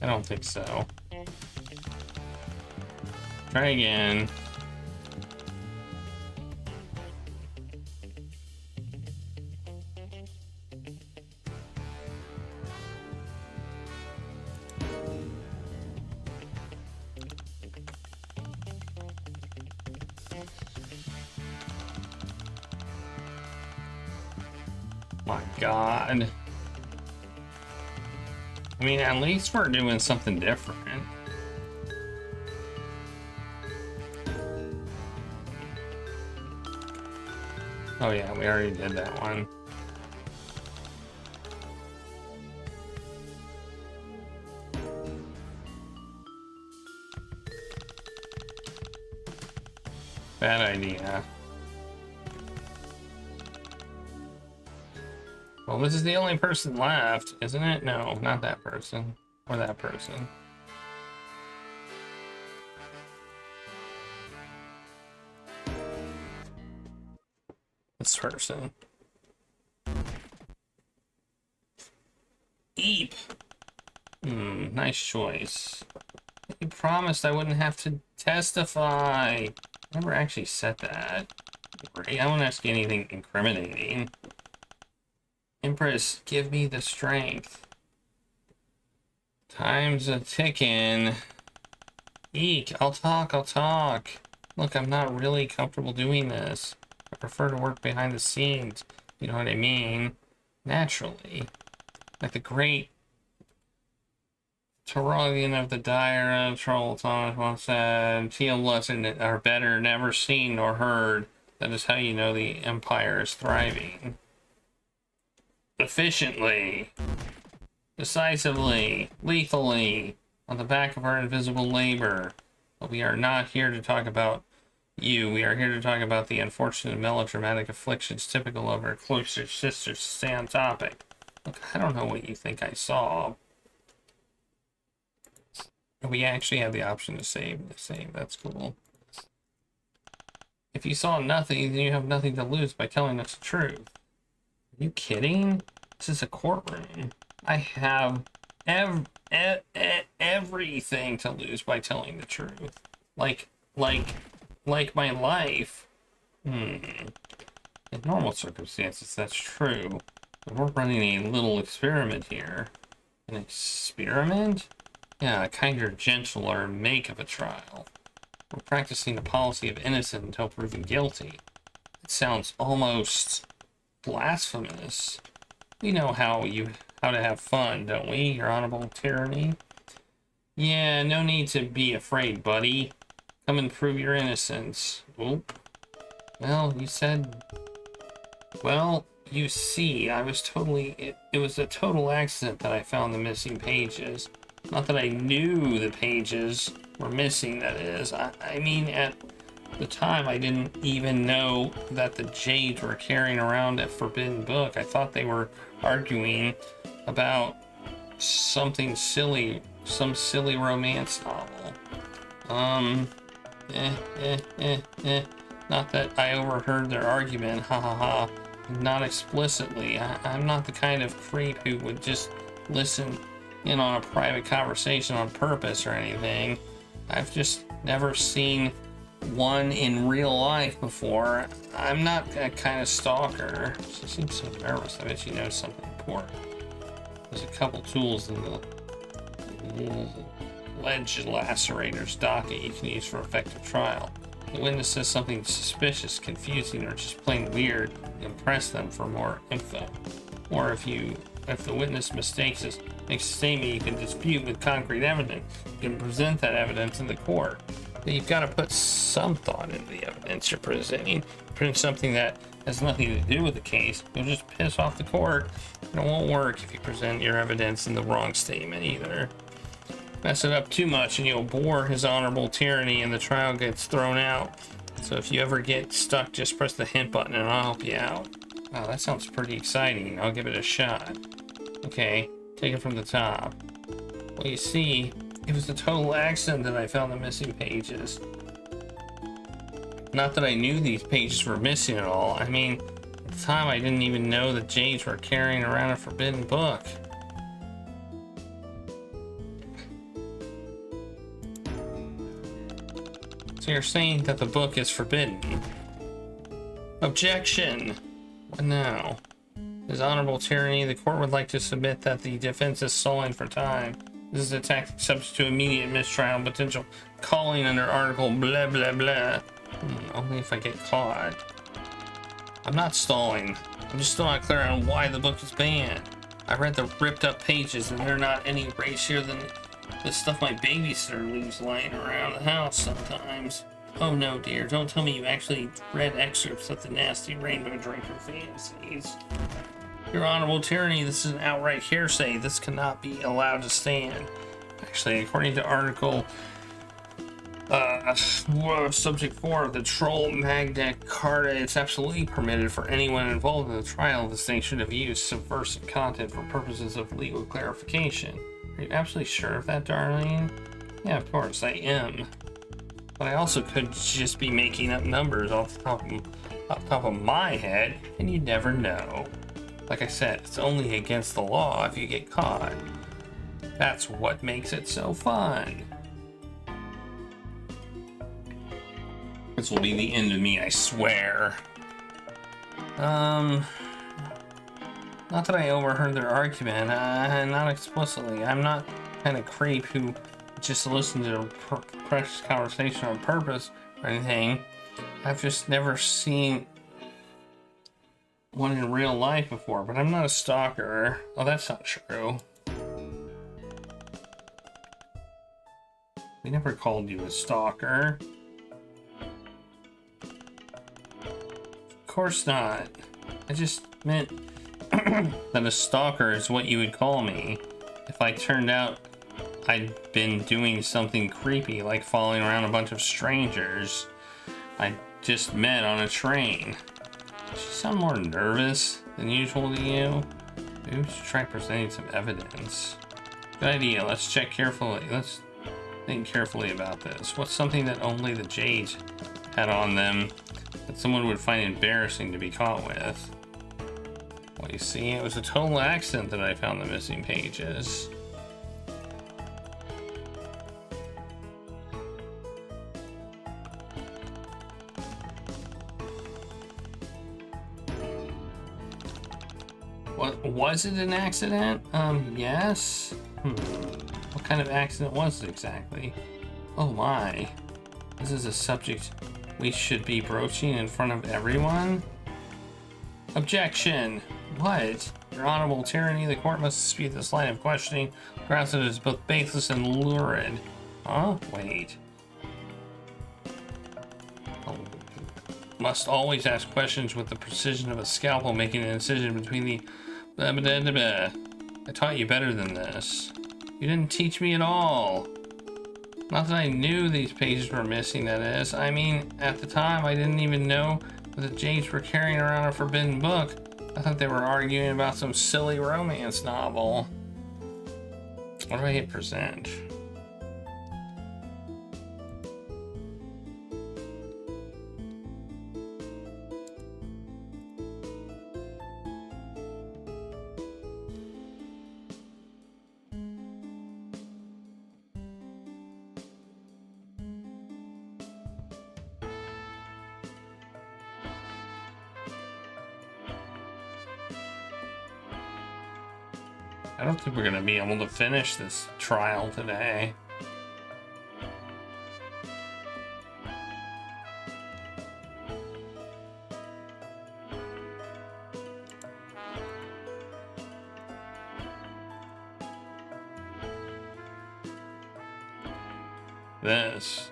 I don't think so. Try again. My God. I mean, at least we're doing something different. Oh yeah, we already did that one. Bad idea. Well, this is the only person left, isn't it? No, not that person. Or that person. This person. Eep. Nice choice. You promised I wouldn't have to testify. Never actually said that. Great. I won't ask you anything incriminating. Empress, give me the strength. Time's a ticking. Eek, I'll talk. Look, I'm not really comfortable doing this. I prefer to work behind the scenes. You know what I mean? Naturally. Like the great Tauronian of the Dire of Troll Thomas once said, feel lesson are better never seen nor heard. That is how you know the Empire is thriving. Efficiently, decisively, lethally, on the back of our invisible labor. But we are not here to talk about you. We are here to talk about the unfortunate melodramatic afflictions typical of our closer sisters to stay on topic. Look, I don't know what you think I saw. We actually have the option to save. That's cool. If you saw nothing, then you have nothing to lose by telling us the truth. Are you kidding? This is a courtroom. I have everything to lose by telling the truth. Like my life. In normal circumstances, that's true. But we're running a little experiment here. An experiment? Yeah, a kinder, gentler make of a trial. We're practicing the policy of innocent until proven guilty. It sounds almost blasphemous. We know how to have fun, don't we, Your Honorable Tyranny? Yeah, no need to be afraid, buddy. Come and prove your innocence. Oop. Well, you see, I was totally... It was a total accident that I found the missing pages. Not that I knew the pages were missing, that is. I mean, at the time, I didn't even know that the Jades were carrying around a forbidden book. I thought they were arguing about something silly, some silly romance novel. Not that I overheard their argument, ha ha ha. Not explicitly. I'm not the kind of creep who would just listen in on a private conversation on purpose or anything. I've just never seen one in real life before. I'm not that kind of stalker. She seems so nervous. I bet she knows something important. There's a couple tools in the ledge lacerator's docket you can use for effective trial. The witness says something suspicious, confusing, or just plain weird, impress them for more info. Or if the witness makes a statement you can dispute with concrete evidence, you can present that evidence in the court. But you've got to put some thought into the evidence you're presenting. Present something that has nothing to do with the case, you'll just piss off the court. It won't work if you present your evidence in the wrong statement either. Mess it up too much and you'll bore His Honorable Tyranny and the trial gets thrown out. So if you ever get stuck, just press the hint button and I'll help you out. Wow, that sounds pretty exciting. I'll give it a shot. Okay, take it from the top. Well, you see, it was a total accident that I found the missing pages. Not that I knew these pages were missing at all. I mean, at the time I didn't even know the Jades were carrying around a forbidden book. So you're saying that the book is forbidden? Objection! What now? His Honorable Tyranny, the court would like to submit that the defense is stalling for time. This is a tactic subject to immediate mistrial and potential calling under article blah blah blah. Only if I get caught. I'm not stalling. I'm just still not clear on why the book is banned. I read the ripped up pages and they're not any racier than the stuff my babysitter leaves lying around the house sometimes. Oh no, dear, don't tell me you actually read excerpts of the nasty rainbow drinker fantasies. Your Honorable Tyranny, this is an outright hearsay. This cannot be allowed to stand. Actually, according to article subject 4 of the Troll Magna Carta, it's absolutely permitted for anyone involved in the trial of this nation to use subversive content for purposes of legal clarification. Are you absolutely sure of that, Darlene? Yeah, of course, I am. But I also could just be making up numbers off the top of my head, and you never know. Like I said, it's only against the law if you get caught. That's what makes it so fun. This will be the end of me, I swear. Not that I overheard their argument, not explicitly. I'm not the kind of creep who just listen to a precious conversation on purpose or anything. I've just never seen one in real life before, but I'm not a stalker. Oh, that's not true. We never called you a stalker. Of course not. I just meant that a stalker is what you would call me if I turned out I'd been doing something creepy, like following around a bunch of strangers I just met on a train. Does she sound more nervous than usual to you? Maybe we should try presenting some evidence. Good idea. Let's check carefully. Let's think carefully about this. What's something that only the Jades had on them that someone would find embarrassing to be caught with? Well, you see, it was a total accident that I found the missing pages. What, was it an accident? Yes. What kind of accident was it exactly? Oh my. This is a subject we should be broaching in front of everyone? Objection! What? Your honorable tyranny, the court must dispute this line of questioning. Grounds that it is both baseless and lurid. Huh? Wait. Oh. Must always ask questions with the precision of a scalpel making an incision between the... I taught you better than this. You didn't teach me at all. Not that I knew these pages were missing, that is. I mean, at the time, I didn't even know that the Jades were carrying around a forbidden book. I thought they were arguing about some silly romance novel. What do I hit present? I don't think we're gonna be able to finish this trial today. This.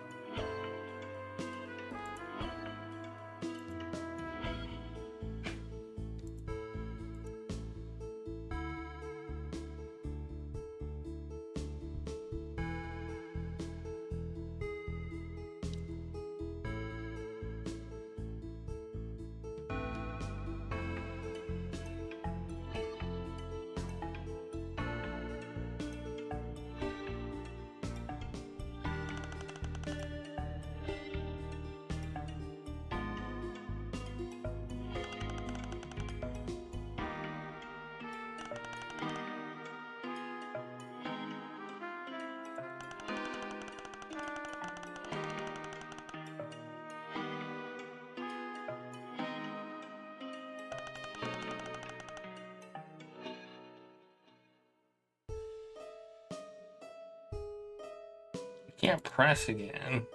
Can't press again.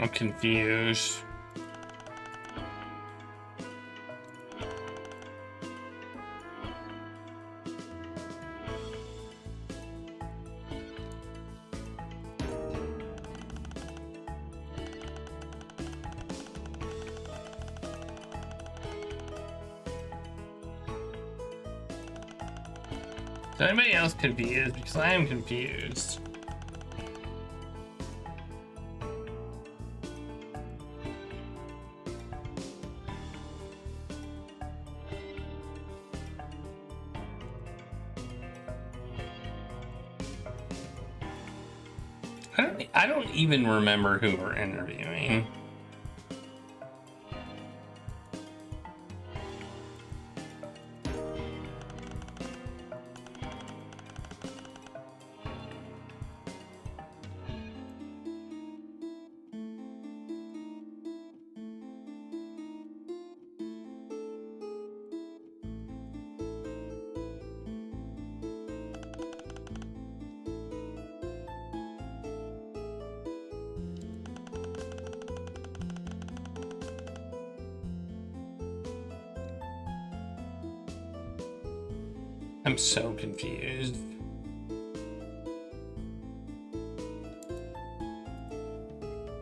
I'm confused. Is anybody else confused? Because I am confused. I don't even remember who we're interviewing. I'm so confused.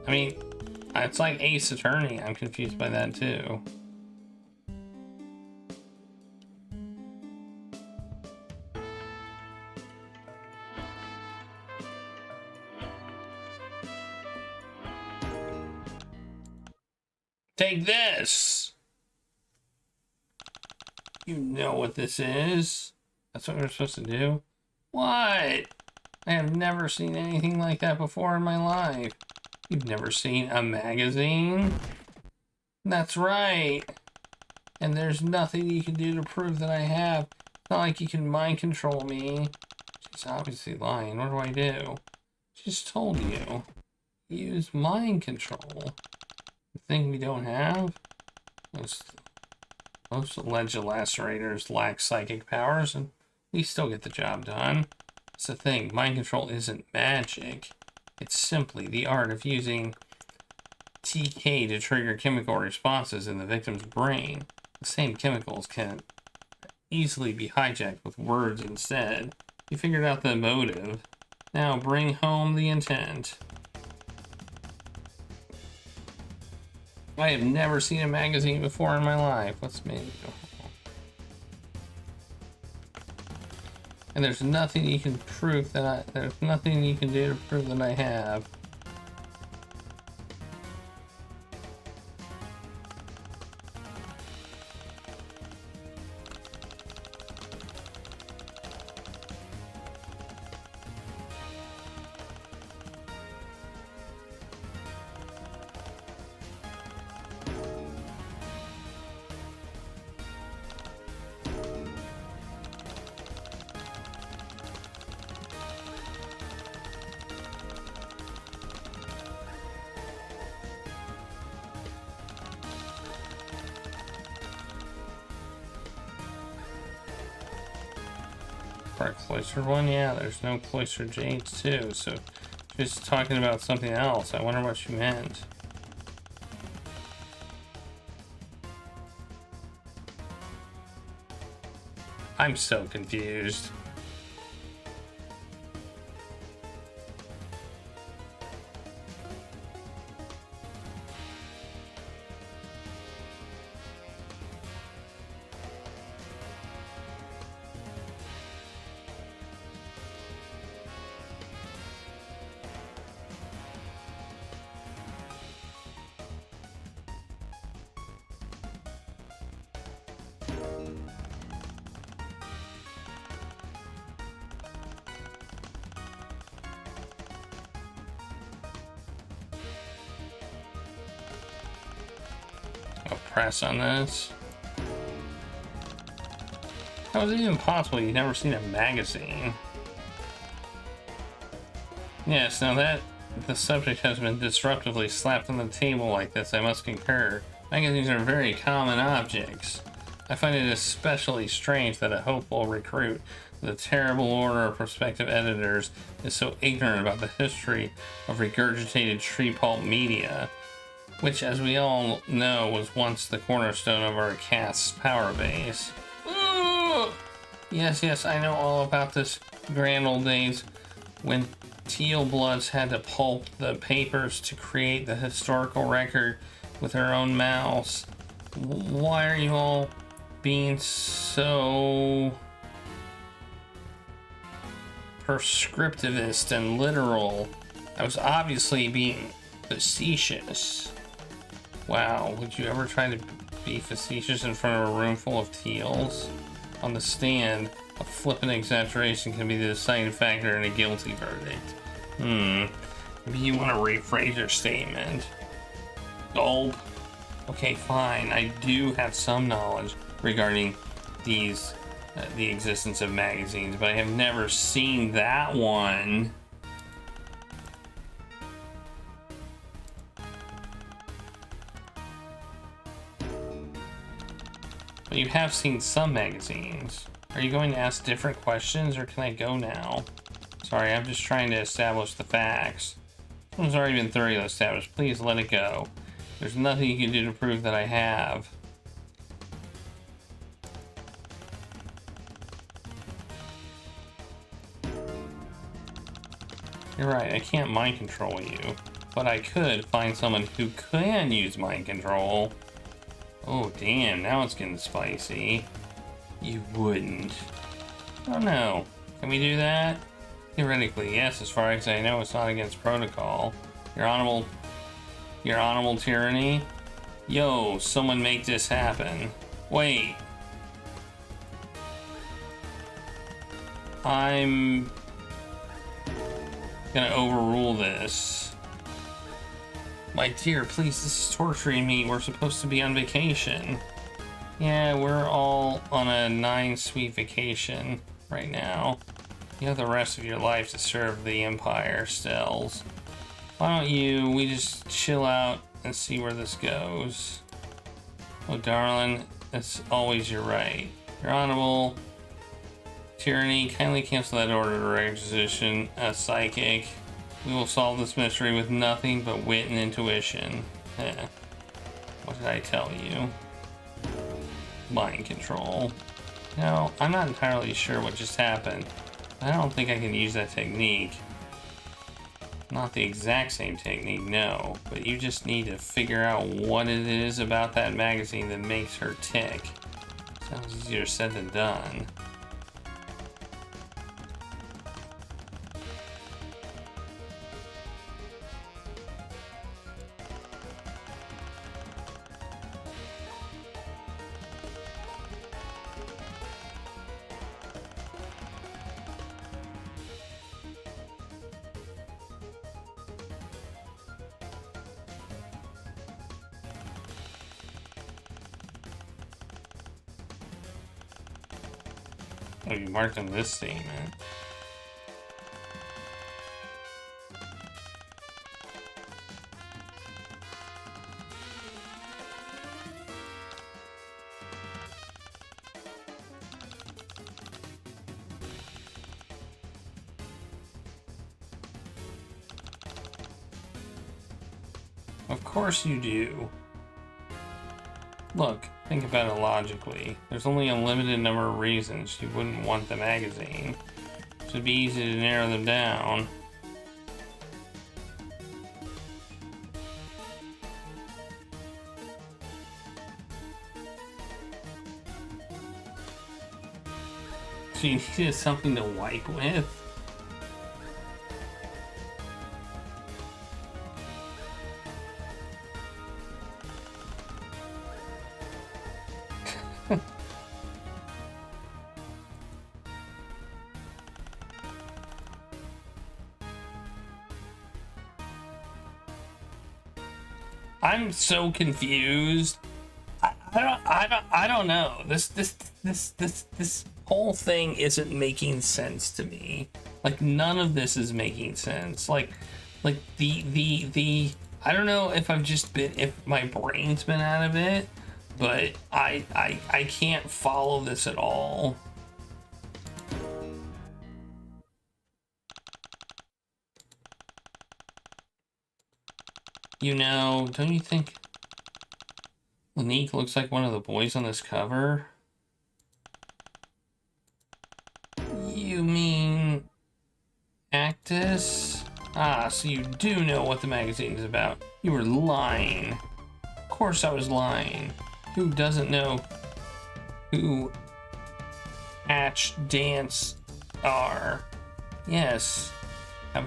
I mean, it's like Ace Attorney. I'm confused by that too. Take this! You know what this is. That's what we're supposed to do? What? I have never seen anything like that before in my life. You've never seen a magazine? That's right. And there's nothing you can do to prove that I have. It's not like you can mind control me. She's obviously lying. What do I do? She just told you. Use mind control. The thing we don't have? Most alleged lacerators lack psychic powers, and we still get the job done. It's the thing. Mind control isn't magic. It's simply the art of using TK to trigger chemical responses in the victim's brain. The same chemicals can easily be hijacked with words instead. You figured out the motive. Now bring home the intent. I have never seen a magazine before in my life. Let's maybe go home. And there's nothing you can prove that there's nothing you can do to prove that I have. For a cloistered one? Yeah, there's no cloistered jades too, so just talking about something else. I wonder what she meant. I'm so confused. I'll press on this. How is it even possible you've never seen a magazine? Yes, now that the subject has been disruptively slapped on the table like this, I must concur. Magazines are very common objects. I find it especially strange that a hopeful recruit with a terrible order of prospective editors is so ignorant about the history of regurgitated tree pulp media, which, as we all know, was once the cornerstone of our cast's power base. Ooh! Yes, I know all about this grand old days when Teal Bloods had to pulp the papers to create the historical record with their own mouths. Why are you all being so prescriptivist and literal? I was obviously being facetious. Wow, would you ever try to be facetious in front of a room full of teals? On the stand, a flippant exaggeration can be the deciding factor in a guilty verdict. Maybe you want to rephrase your statement. Gulp. Okay, fine. I do have some knowledge regarding these, the existence of magazines, but I have never seen that one. But you have seen some magazines. Are you going to ask different questions, or can I go now? Sorry, I'm just trying to establish the facts. This one's already been thoroughly established. Please let it go. There's nothing you can do to prove that I have. You're right, I can't mind control you. But I could find someone who can use mind control. Oh, damn, now it's getting spicy. You wouldn't. I don't know. Can we do that? Theoretically, yes, as far as I know, it's not against protocol. Your honorable tyranny? Yo, someone make this happen. Wait. I'm gonna overrule this. My dear, please, this is torturing me. We're supposed to be on vacation. Yeah, we're all on a 9-sweet vacation right now. You have the rest of your life to serve the Empire, Stells. Why don't we just chill out and see where this goes? Oh, darling, it's always your right. Your honorable tyranny, kindly cancel that order to requisition a psychic. We will solve this mystery with nothing but wit and intuition. What did I tell you? Mind control. No, I'm not entirely sure what just happened. I don't think I can use that technique. Not the exact same technique, no. But you just need to figure out what it is about that magazine that makes her tick. Sounds easier said than done. Oh, you marked on this statement. Of course you do. Look, think about it logically. There's only a limited number of reasons you wouldn't want the magazine. It should be easy to narrow them down. So you needed something to wipe with? I'm so confused. I don't know. This whole thing isn't making sense to me. Like, none of this is making sense. Like the I don't know if if my brain's been out of it, but I can't follow this at all. You know, don't you think Lanique looks like one of the boys on this cover? You mean Actus? Ah, so you do know what the magazine is about. You were lying. Of course I was lying. Who doesn't know who Hatch Dance are? Yes. Have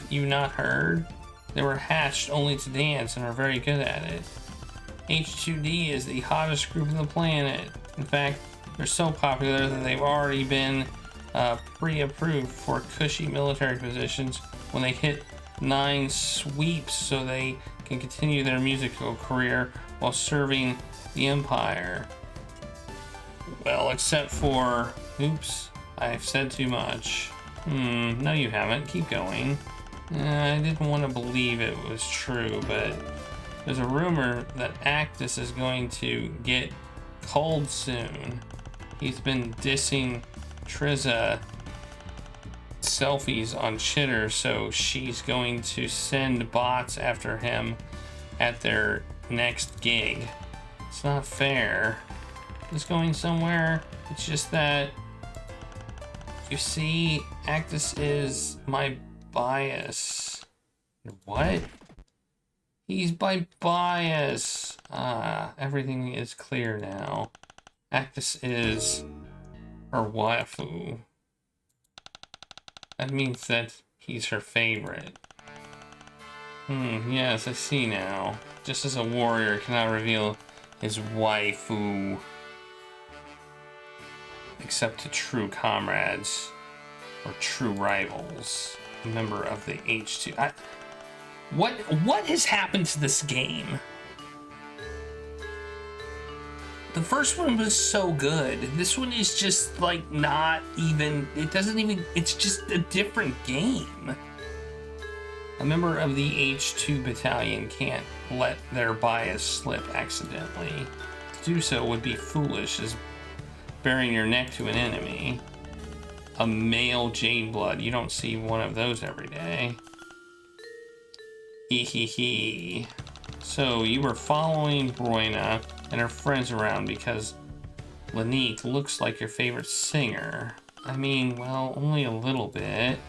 you not heard? They were hatched only to dance and are very good at it. H2D is the hottest group on the planet. In fact, they're so popular that they've already been pre-approved for cushy military positions when they hit 9 sweeps, so they can continue their musical career while serving the Empire. Well, except for... Oops, I've said too much. No you haven't. Keep going. I didn't want to believe it was true, but there's a rumor that Actus is going to get cold soon. He's been dissing Triza selfies on Chitter, so she's going to send bots after him at their next gig. It's not fair. It's going somewhere. It's just that You see, Actus is my bias. What? He's by bias. Ah, everything is clear now. Actus is her waifu. That means that he's her favorite. Yes, I see now. Just as a warrior cannot reveal his waifu except to true comrades or true rivals. A member of the H2. What has happened to this game? The first one was so good. This one is just like not even, it doesn't even, it's just a different game. A member of the H2 battalion can't let their bias slip accidentally. To do so would be foolish as baring your neck to an enemy. A male Jade Blood, you don't see one of those every day. Hee hee hee. So you were following Broina and her friends around because Lanique looks like your favorite singer. I mean, well, only a little bit.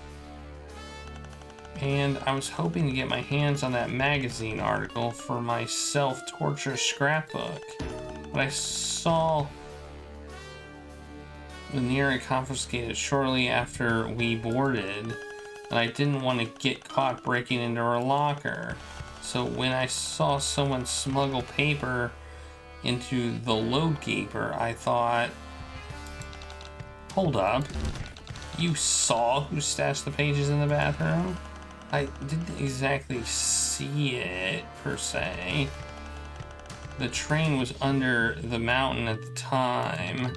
And I was hoping to get my hands on that magazine article for my self-torture scrapbook. But I saw Laniera confiscated shortly after we boarded, and I didn't want to get caught breaking into her locker. So when I saw someone smuggle paper into the load gaper, I thought, hold up, you saw who stashed the pages in the bathroom? I didn't exactly see it, per se. The train was under the mountain at the time.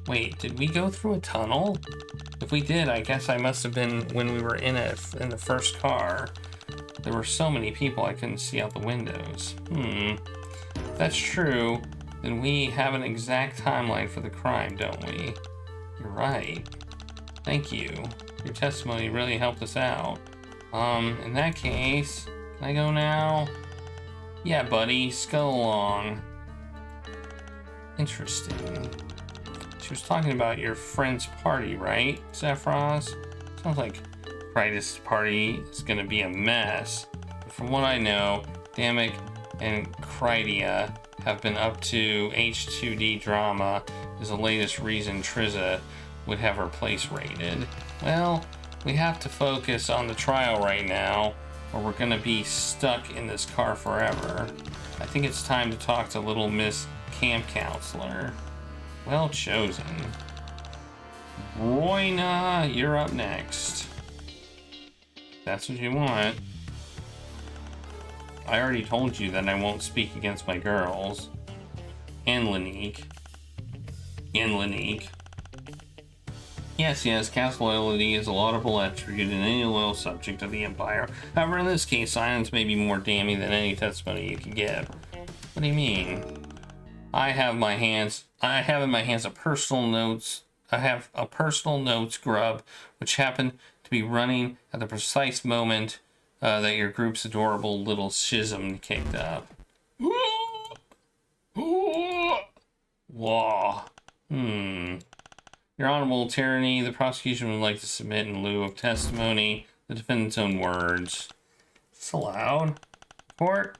Wait, did we go through a tunnel? If we did, I guess I must have been when we were in it, in the first car. There were so many people I couldn't see out the windows. If that's true, then we have an exact timeline for the crime, don't we? You're right. Thank you. Your testimony really helped us out. In that case, can I go now? Yeah, buddy, scuttle along. Interesting. She was talking about your friend's party, right, Xefros? Sounds like Critus' party is gonna be a mess. But from what I know, Damek and Cridia have been up to H2D drama is the latest reason Triza would have her place raided. Well, we have to focus on the trial right now, or we're gonna be stuck in this car forever. I think it's time to talk to little Miss Camp Counselor. Well chosen. Broina, you're up next. That's what you want. I already told you that I won't speak against my girls. And Lanique. Yes, cast loyalty is a laudable attribute in any loyal subject of the Empire. However, in this case, silence may be more damning than any testimony you can give. What do you mean? I have in my hands a personal notes grub, which happened to be running at the precise moment that your group's adorable little schism kicked up. Whoa. Your Honorable Tyranny, the prosecution would like to submit in lieu of testimony the defendant's own words. Is this allowed? Court?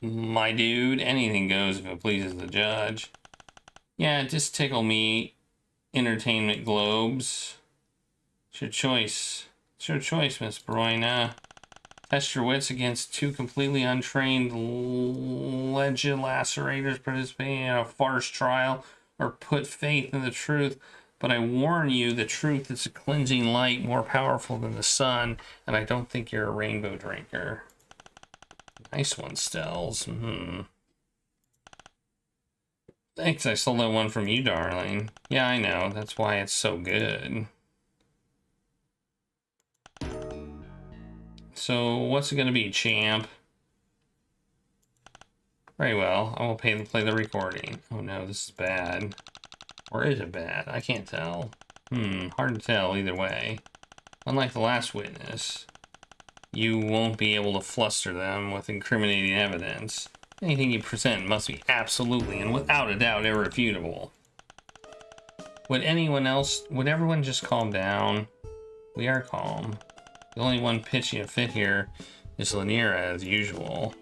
My dude, anything goes if it pleases the judge. Yeah, just tickle me, Entertainment Globes. It's your choice. It's your choice, Miss Broina. Test your wits against two completely untrained legislacorators participating in a farce trial, or put faith in the truth. But I warn you, the truth is a cleansing light more powerful than the sun, and I don't think you're a rainbow drinker. Nice one, Stells. Thanks, I stole that one from you, darling. Yeah, I know. That's why it's so good. So, what's it gonna be, champ? Very well. I will play the recording. Oh no, this is bad. Or is it bad? I can't tell. Hard to tell either way. Unlike the last witness, you won't be able to fluster them with incriminating evidence. Anything you present must be absolutely and without a doubt irrefutable. Would everyone just calm down? We are calm. The only one pitching a fit here is Laniera, as usual.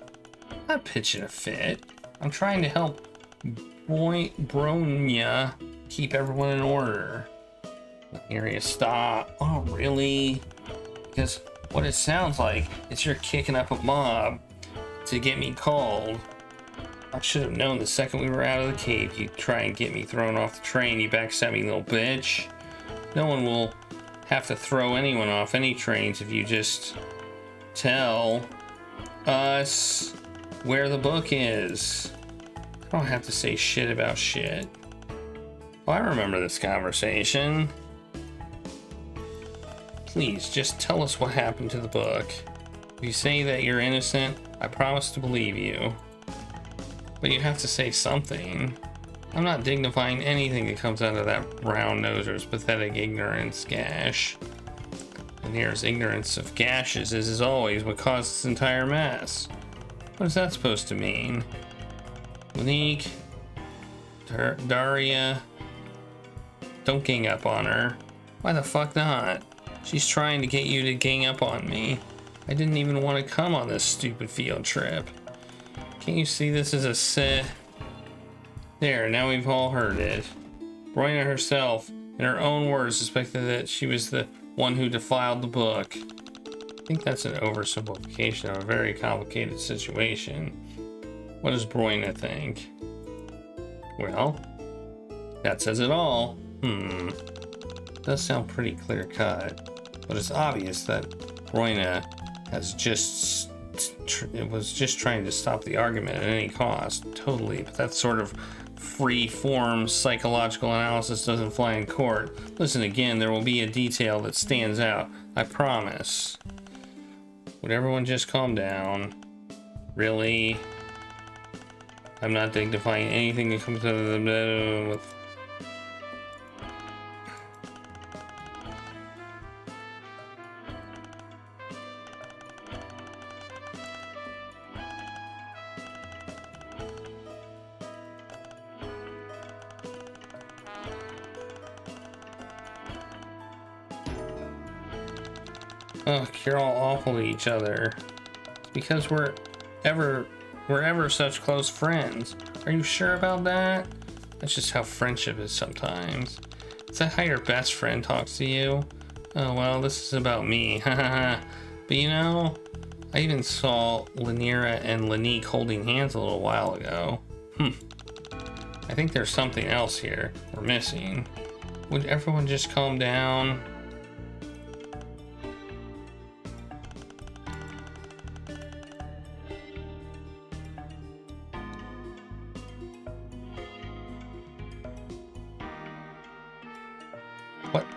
I'm not pitching a fit. I'm trying to help Bronya keep everyone in order. Laniera, stop. Oh, really? Because what it sounds like is you're kicking up a mob to get me called. I should have known the second we were out of the cave you'd try and get me thrown off the train, you backstabbing little bitch. No one will have to throw anyone off any trains if you just tell us where the book is. I don't have to say shit about shit. Well, I remember this conversation. Please, just tell us what happened to the book. If you say that you're innocent, I promise to believe you. But you have to say something. I'm not dignifying anything that comes out of that round-noser's pathetic ignorance gash. And here's ignorance of gashes is, as always, what caused this entire mess. What is that supposed to mean? Monique, Daria, don't gang up on her. Why the fuck not? She's trying to get you to gang up on me. I didn't even want to come on this stupid field trip. Can't you see this as a set? There, now we've all heard it. Bronya herself, in her own words, suspected that she was the one who defiled the book. I think that's an oversimplification of a very complicated situation. What does Bronya think? Well, that says it all. It does sound pretty clear cut, but it's obvious that Bronya was just trying to stop the argument at any cost. Totally, but that sort of free-form psychological analysis doesn't fly in court. Listen again, there will be a detail that stands out. I promise. Would everyone just calm down? Really? I'm not dignifying anything that comes out of the with. Ugh, you're all awful to each other. It's because we're ever such close friends. Are you sure about that? That's just how friendship is sometimes. Is that how your best friend talks to you? Oh well, this is about me. But you know, I even saw Laniera and Lanique holding hands a little while ago. I think there's something else here we're missing. Would everyone just calm down?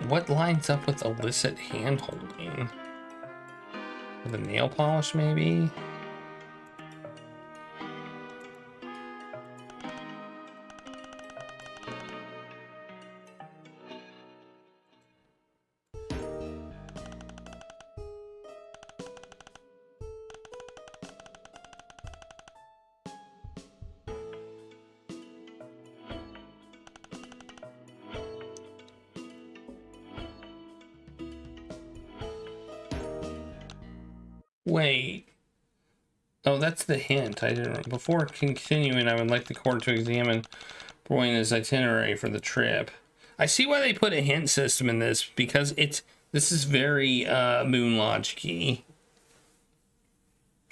What lines up with illicit hand-holding? With a nail polish, maybe? Wait. Oh, that's the hint. I didn't. Before continuing, I would like the court to examine Broyna's itinerary for the trip. I see why they put a hint system in this, because this is very moon logic-y.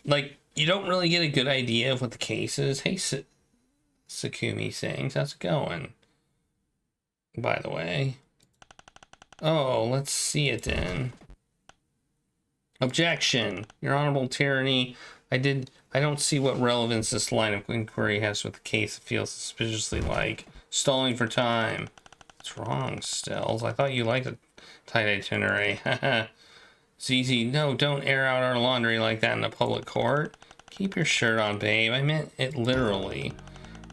Like, you don't really get a good idea of what the case is. Hey, Sakumi sings. How's it going? By the way. Oh, let's see it then. Objection. Your Honorable Tyranny, I don't see what relevance this line of inquiry has with the case. It feels suspiciously like stalling for time. What's wrong, Stills? I thought you liked a tight itinerary. Haha. ZZ, no, don't air out our laundry like that in a public court. Keep your shirt on, babe. I meant it literally.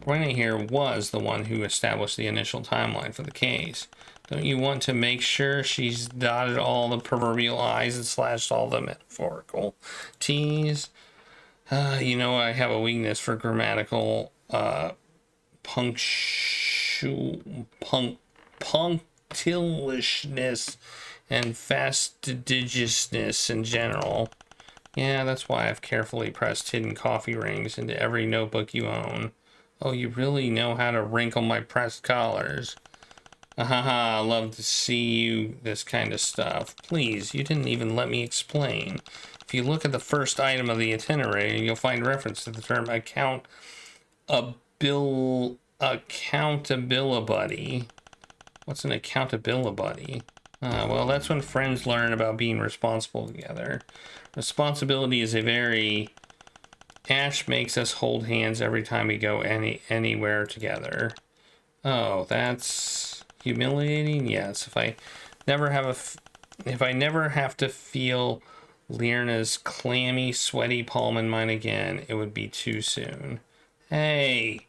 Brenna here was the one who established the initial timeline for the case. Don't you want to make sure she's dotted all the proverbial I's and slashed all the metaphorical T's? You know, I have a weakness for grammatical punctiliousness and fastidiousness in general. Yeah, that's why I've carefully pressed hidden coffee rings into every notebook you own. Oh, you really know how to wrinkle my pressed collars. Ahaha, I love to see you this kind of stuff. Please, you didn't even let me explain. If you look at the first item of the itinerary, you'll find reference to the term accountability. What's an accountability? Well, that's when friends learn about being responsible together. Responsibility is a very... Ash makes us hold hands every time we go anywhere together. Oh, that's humiliating? Yes, if I never have to feel Lirna's clammy, sweaty palm in mine again, it would be too soon. Hey!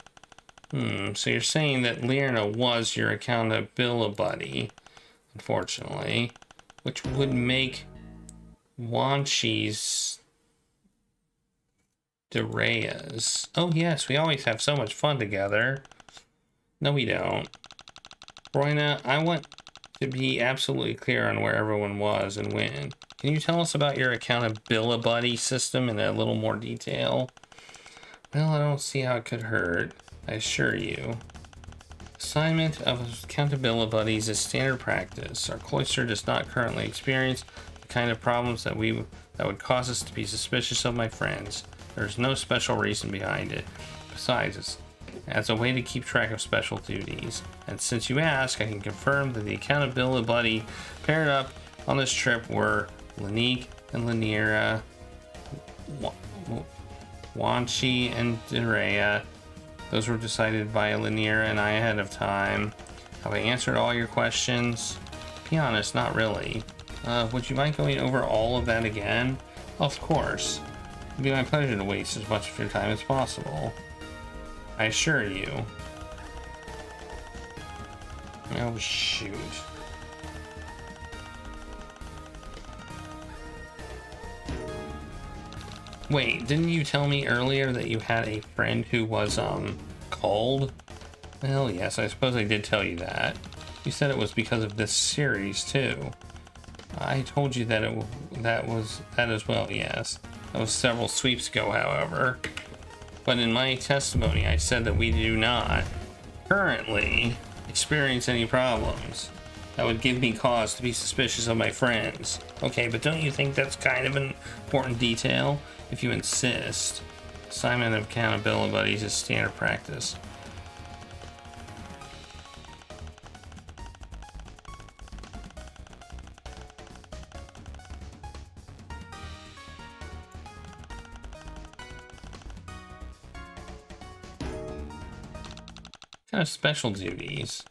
So you're saying that Lirna was your accountability buddy, unfortunately, which would make Wanchi's Derea's. Oh yes, we always have so much fun together. No, we don't. Royna, I want to be absolutely clear on where everyone was and when. Can you tell us about your accountability buddy system in a little more detail? Well, I don't see how it could hurt, I assure you. Assignment of accountability buddies is standard practice. Our cloister does not currently experience the kind of problems that would cause us to be suspicious of my friends. There's no special reason behind it. Besides, it's as a way to keep track of special duties. And since you ask, I can confirm that the accountability buddy paired up on this trip were Lanique and Lanira, Wanchi and Derea. Those were decided by Lanira and I ahead of time. Have I answered all your questions? To be honest, not really. Would you mind going over all of that again? Of course. It'd be my pleasure to waste as much of your time as possible. I assure you. Oh, shoot. Wait, didn't you tell me earlier that you had a friend who was, cold? Well, yes, I suppose I did tell you that. You said it was because of this series, too. I told you that that as well, yes. That was several sweeps ago, however. But in my testimony, I said that we do not currently experience any problems that would give me cause to be suspicious of my friends. Okay, but don't you think that's kind of an important detail? If you insist. Assignment of accountability buddies is standard practice. Kind of special duties.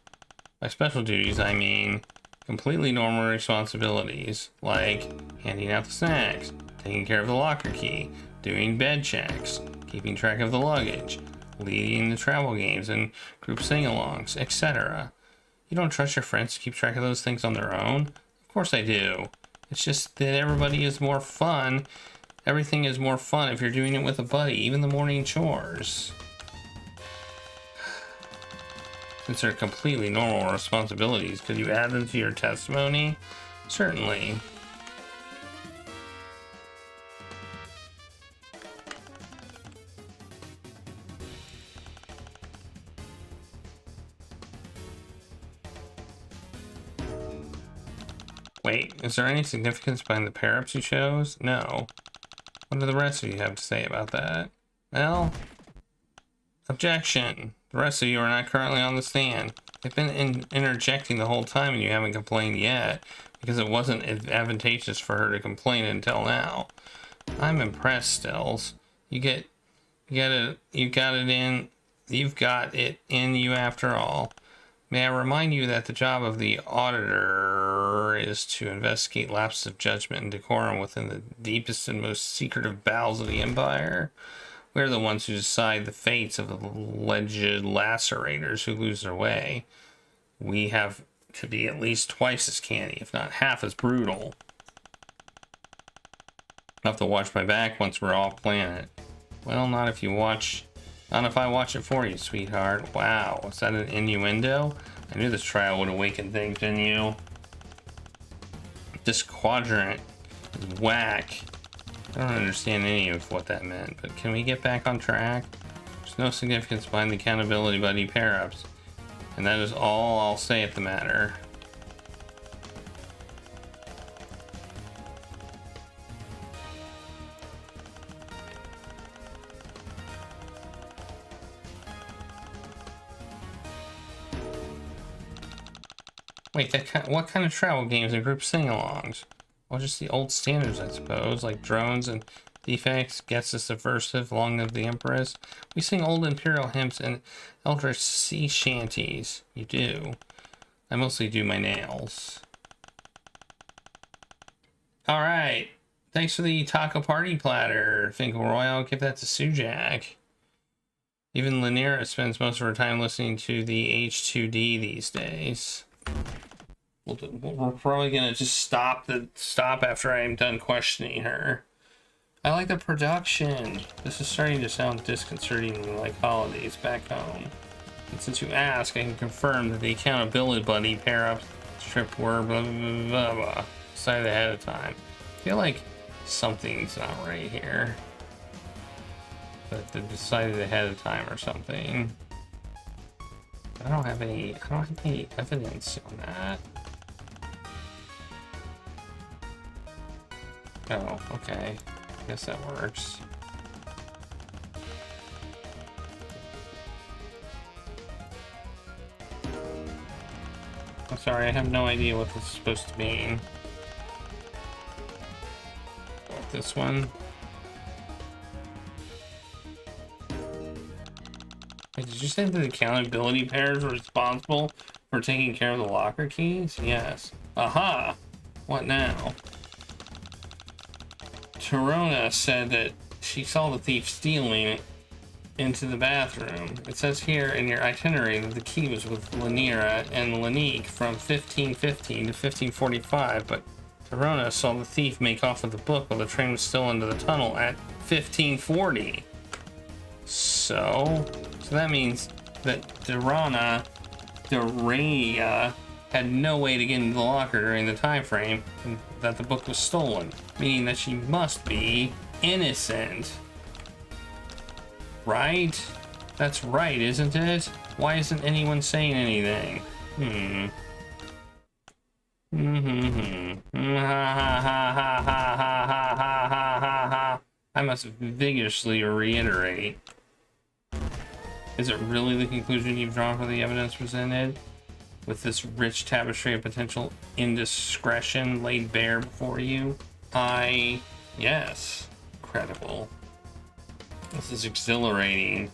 By special duties, I mean completely normal responsibilities, like handing out the snacks, taking care of the locker key, doing bed checks, keeping track of the luggage, leading the travel games and group sing-alongs, etc. You don't trust your friends to keep track of those things on their own? Of course I do. It's just that everything is more fun if you're doing it with a buddy, even the morning chores. Since they're completely normal responsibilities, could you add them to your testimony? Certainly. Wait, is there any significance behind the pair-ups you chose? No. What do the rest of you have to say about that? Well, objection. The rest of you are not currently on the stand. They've been interjecting the whole time and you haven't complained yet, because it wasn't advantageous for her to complain until now. I'm impressed, Stills. You've got it in you after all. May I remind you that the job of the auditor is to investigate lapses of judgment and decorum within the deepest and most secretive bowels of the Empire? We're the ones who decide the fates of the alleged lacerators who lose their way. We have to be at least twice as canny, if not half as brutal. I'll have to watch my back once we're off planet. Well, not if I watch it for you, sweetheart. Wow, is that an innuendo? I I knew this trial would awaken things in you. This quadrant is whack. I don't understand any of what that meant, but can we get back on track? There's no significance behind the accountability buddy pair-ups, and that is all I'll say at the matter. Wait, what kind of travel games and group sing-alongs? Well, just the old standards, I suppose, like drones and defects, gets us subversive, long live the Empress. We sing old imperial hymns and eldritch sea shanties. You do. I mostly do my nails. All right. Thanks for the taco party platter, Finkelroy. I'll give that to Sujak. Even Lanira spends most of her time listening to the H2D these days. We're probably gonna just stop after I am done questioning her. I like the production. This is starting to sound disconcertingly like holidays back home. And since you ask, I can confirm that the accountability buddy pair-up strip were blah blah blah blah blah decided ahead of time. I feel like something's not right here. But they decided ahead of time or something. I don't have any evidence on that. Oh, okay. Guess that works. I'm sorry, I have no idea what this is supposed to mean. This one. Wait, did you say that the accountability pairs were responsible for taking care of the locker keys? Yes. Aha! What now? Torona said that she saw the thief stealing into the bathroom. It says here in your itinerary that the key was with Lanira and Lanique from 1515 to 1545, but Torona saw the thief make off with the book while the train was still under the tunnel at 1540. So that means that Doraya had no way to get into the locker during the time frame and that the book was stolen, meaning that she must be innocent. Right? That's right, isn't it? Why isn't anyone saying anything? I must vigorously reiterate. Is it really the conclusion you've drawn from the evidence presented? With this rich tapestry of potential indiscretion laid bare before you? Yes. Incredible. This is exhilarating.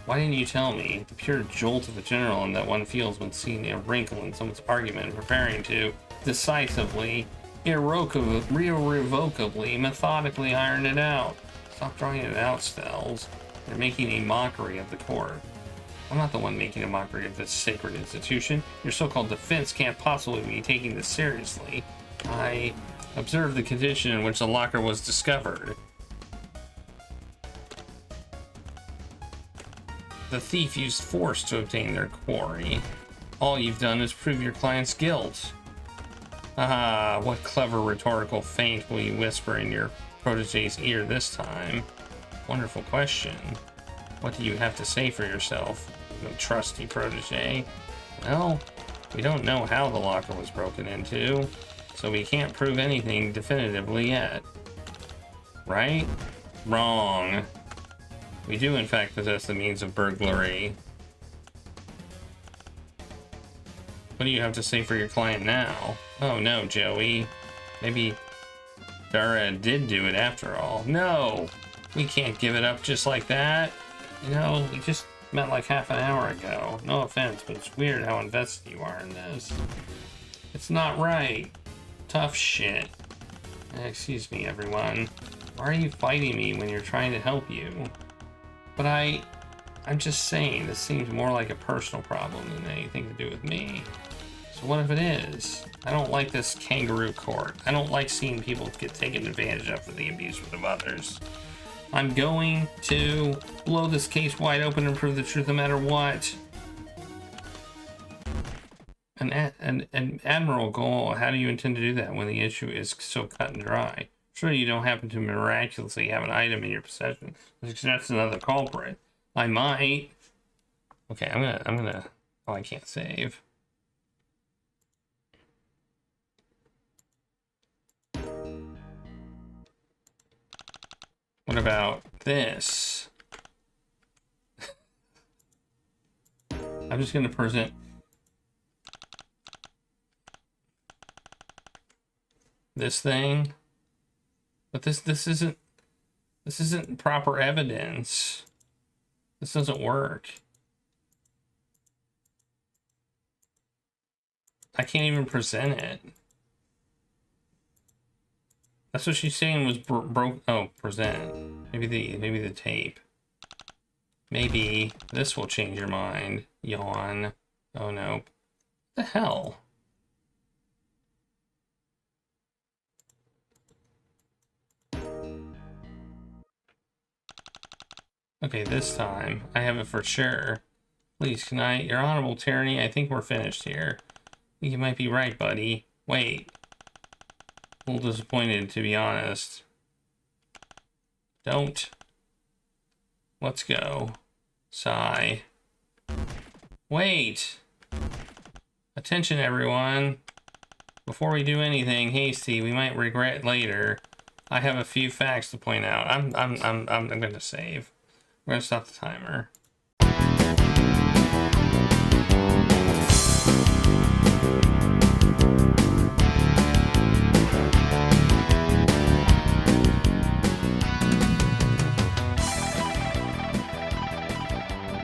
Why didn't you tell me? The pure jolt of adrenaline that one feels when seeing a wrinkle in someone's argument and preparing to decisively, irrevocably, methodically iron it out. Stop drawing it out, Stells. You're making a mockery of the court. I'm not the one making a mockery of this sacred institution. Your so-called defense can't possibly be taking this seriously. I observed the condition in which the locker was discovered. The thief used force to obtain their quarry. All you've done is prove your client's guilt. Ah, what clever rhetorical feint will you whisper in your protege's ear this time? Wonderful question. What do you have to say for yourself, trusty protege? Well, we don't know how the locker was broken into, so we can't prove anything definitively yet. Right? Wrong. We do in fact possess the means of burglary. What do you have to say for your client now? Oh no, Joey. Maybe Dara did do it after all. No! We can't give it up just like that. You know, we just met like half an hour ago. No offense, but it's weird how invested you are in this. It's not right. Tough shit. Excuse me, everyone. Why are you fighting me when you're trying to help you? But I'm just saying, this seems more like a personal problem than anything to do with me. So what if it is? I don't like this kangaroo court. I don't like seeing people get taken advantage of for the abusement of others. I'm going to blow this case wide open and prove the truth no matter what. an admirable goal. How do you intend to do that when the issue is so cut and dry? Surely you don't happen to miraculously have an item in your possession that suggests another culprit. I might. Okay, I'm gonna. Oh, I can't save. What about this? I'm just gonna present. This thing. But this isn't proper evidence. This doesn't work. I can't even present it. That's what she's saying was broke. Oh, present. Maybe the tape. Maybe this will change your mind. Yawn. Oh no. What the hell? Okay, this time I have it for sure. Please, can I? Your Honorable Tyranny, I think we're finished here. I think you might be right, buddy. Wait. A little disappointed, to be honest. Don't. Let's go. Sigh. Wait. Attention, everyone. Before we do anything hasty, we might regret later. I have a few facts to point out. I'm gonna save. We're gonna stop the timer.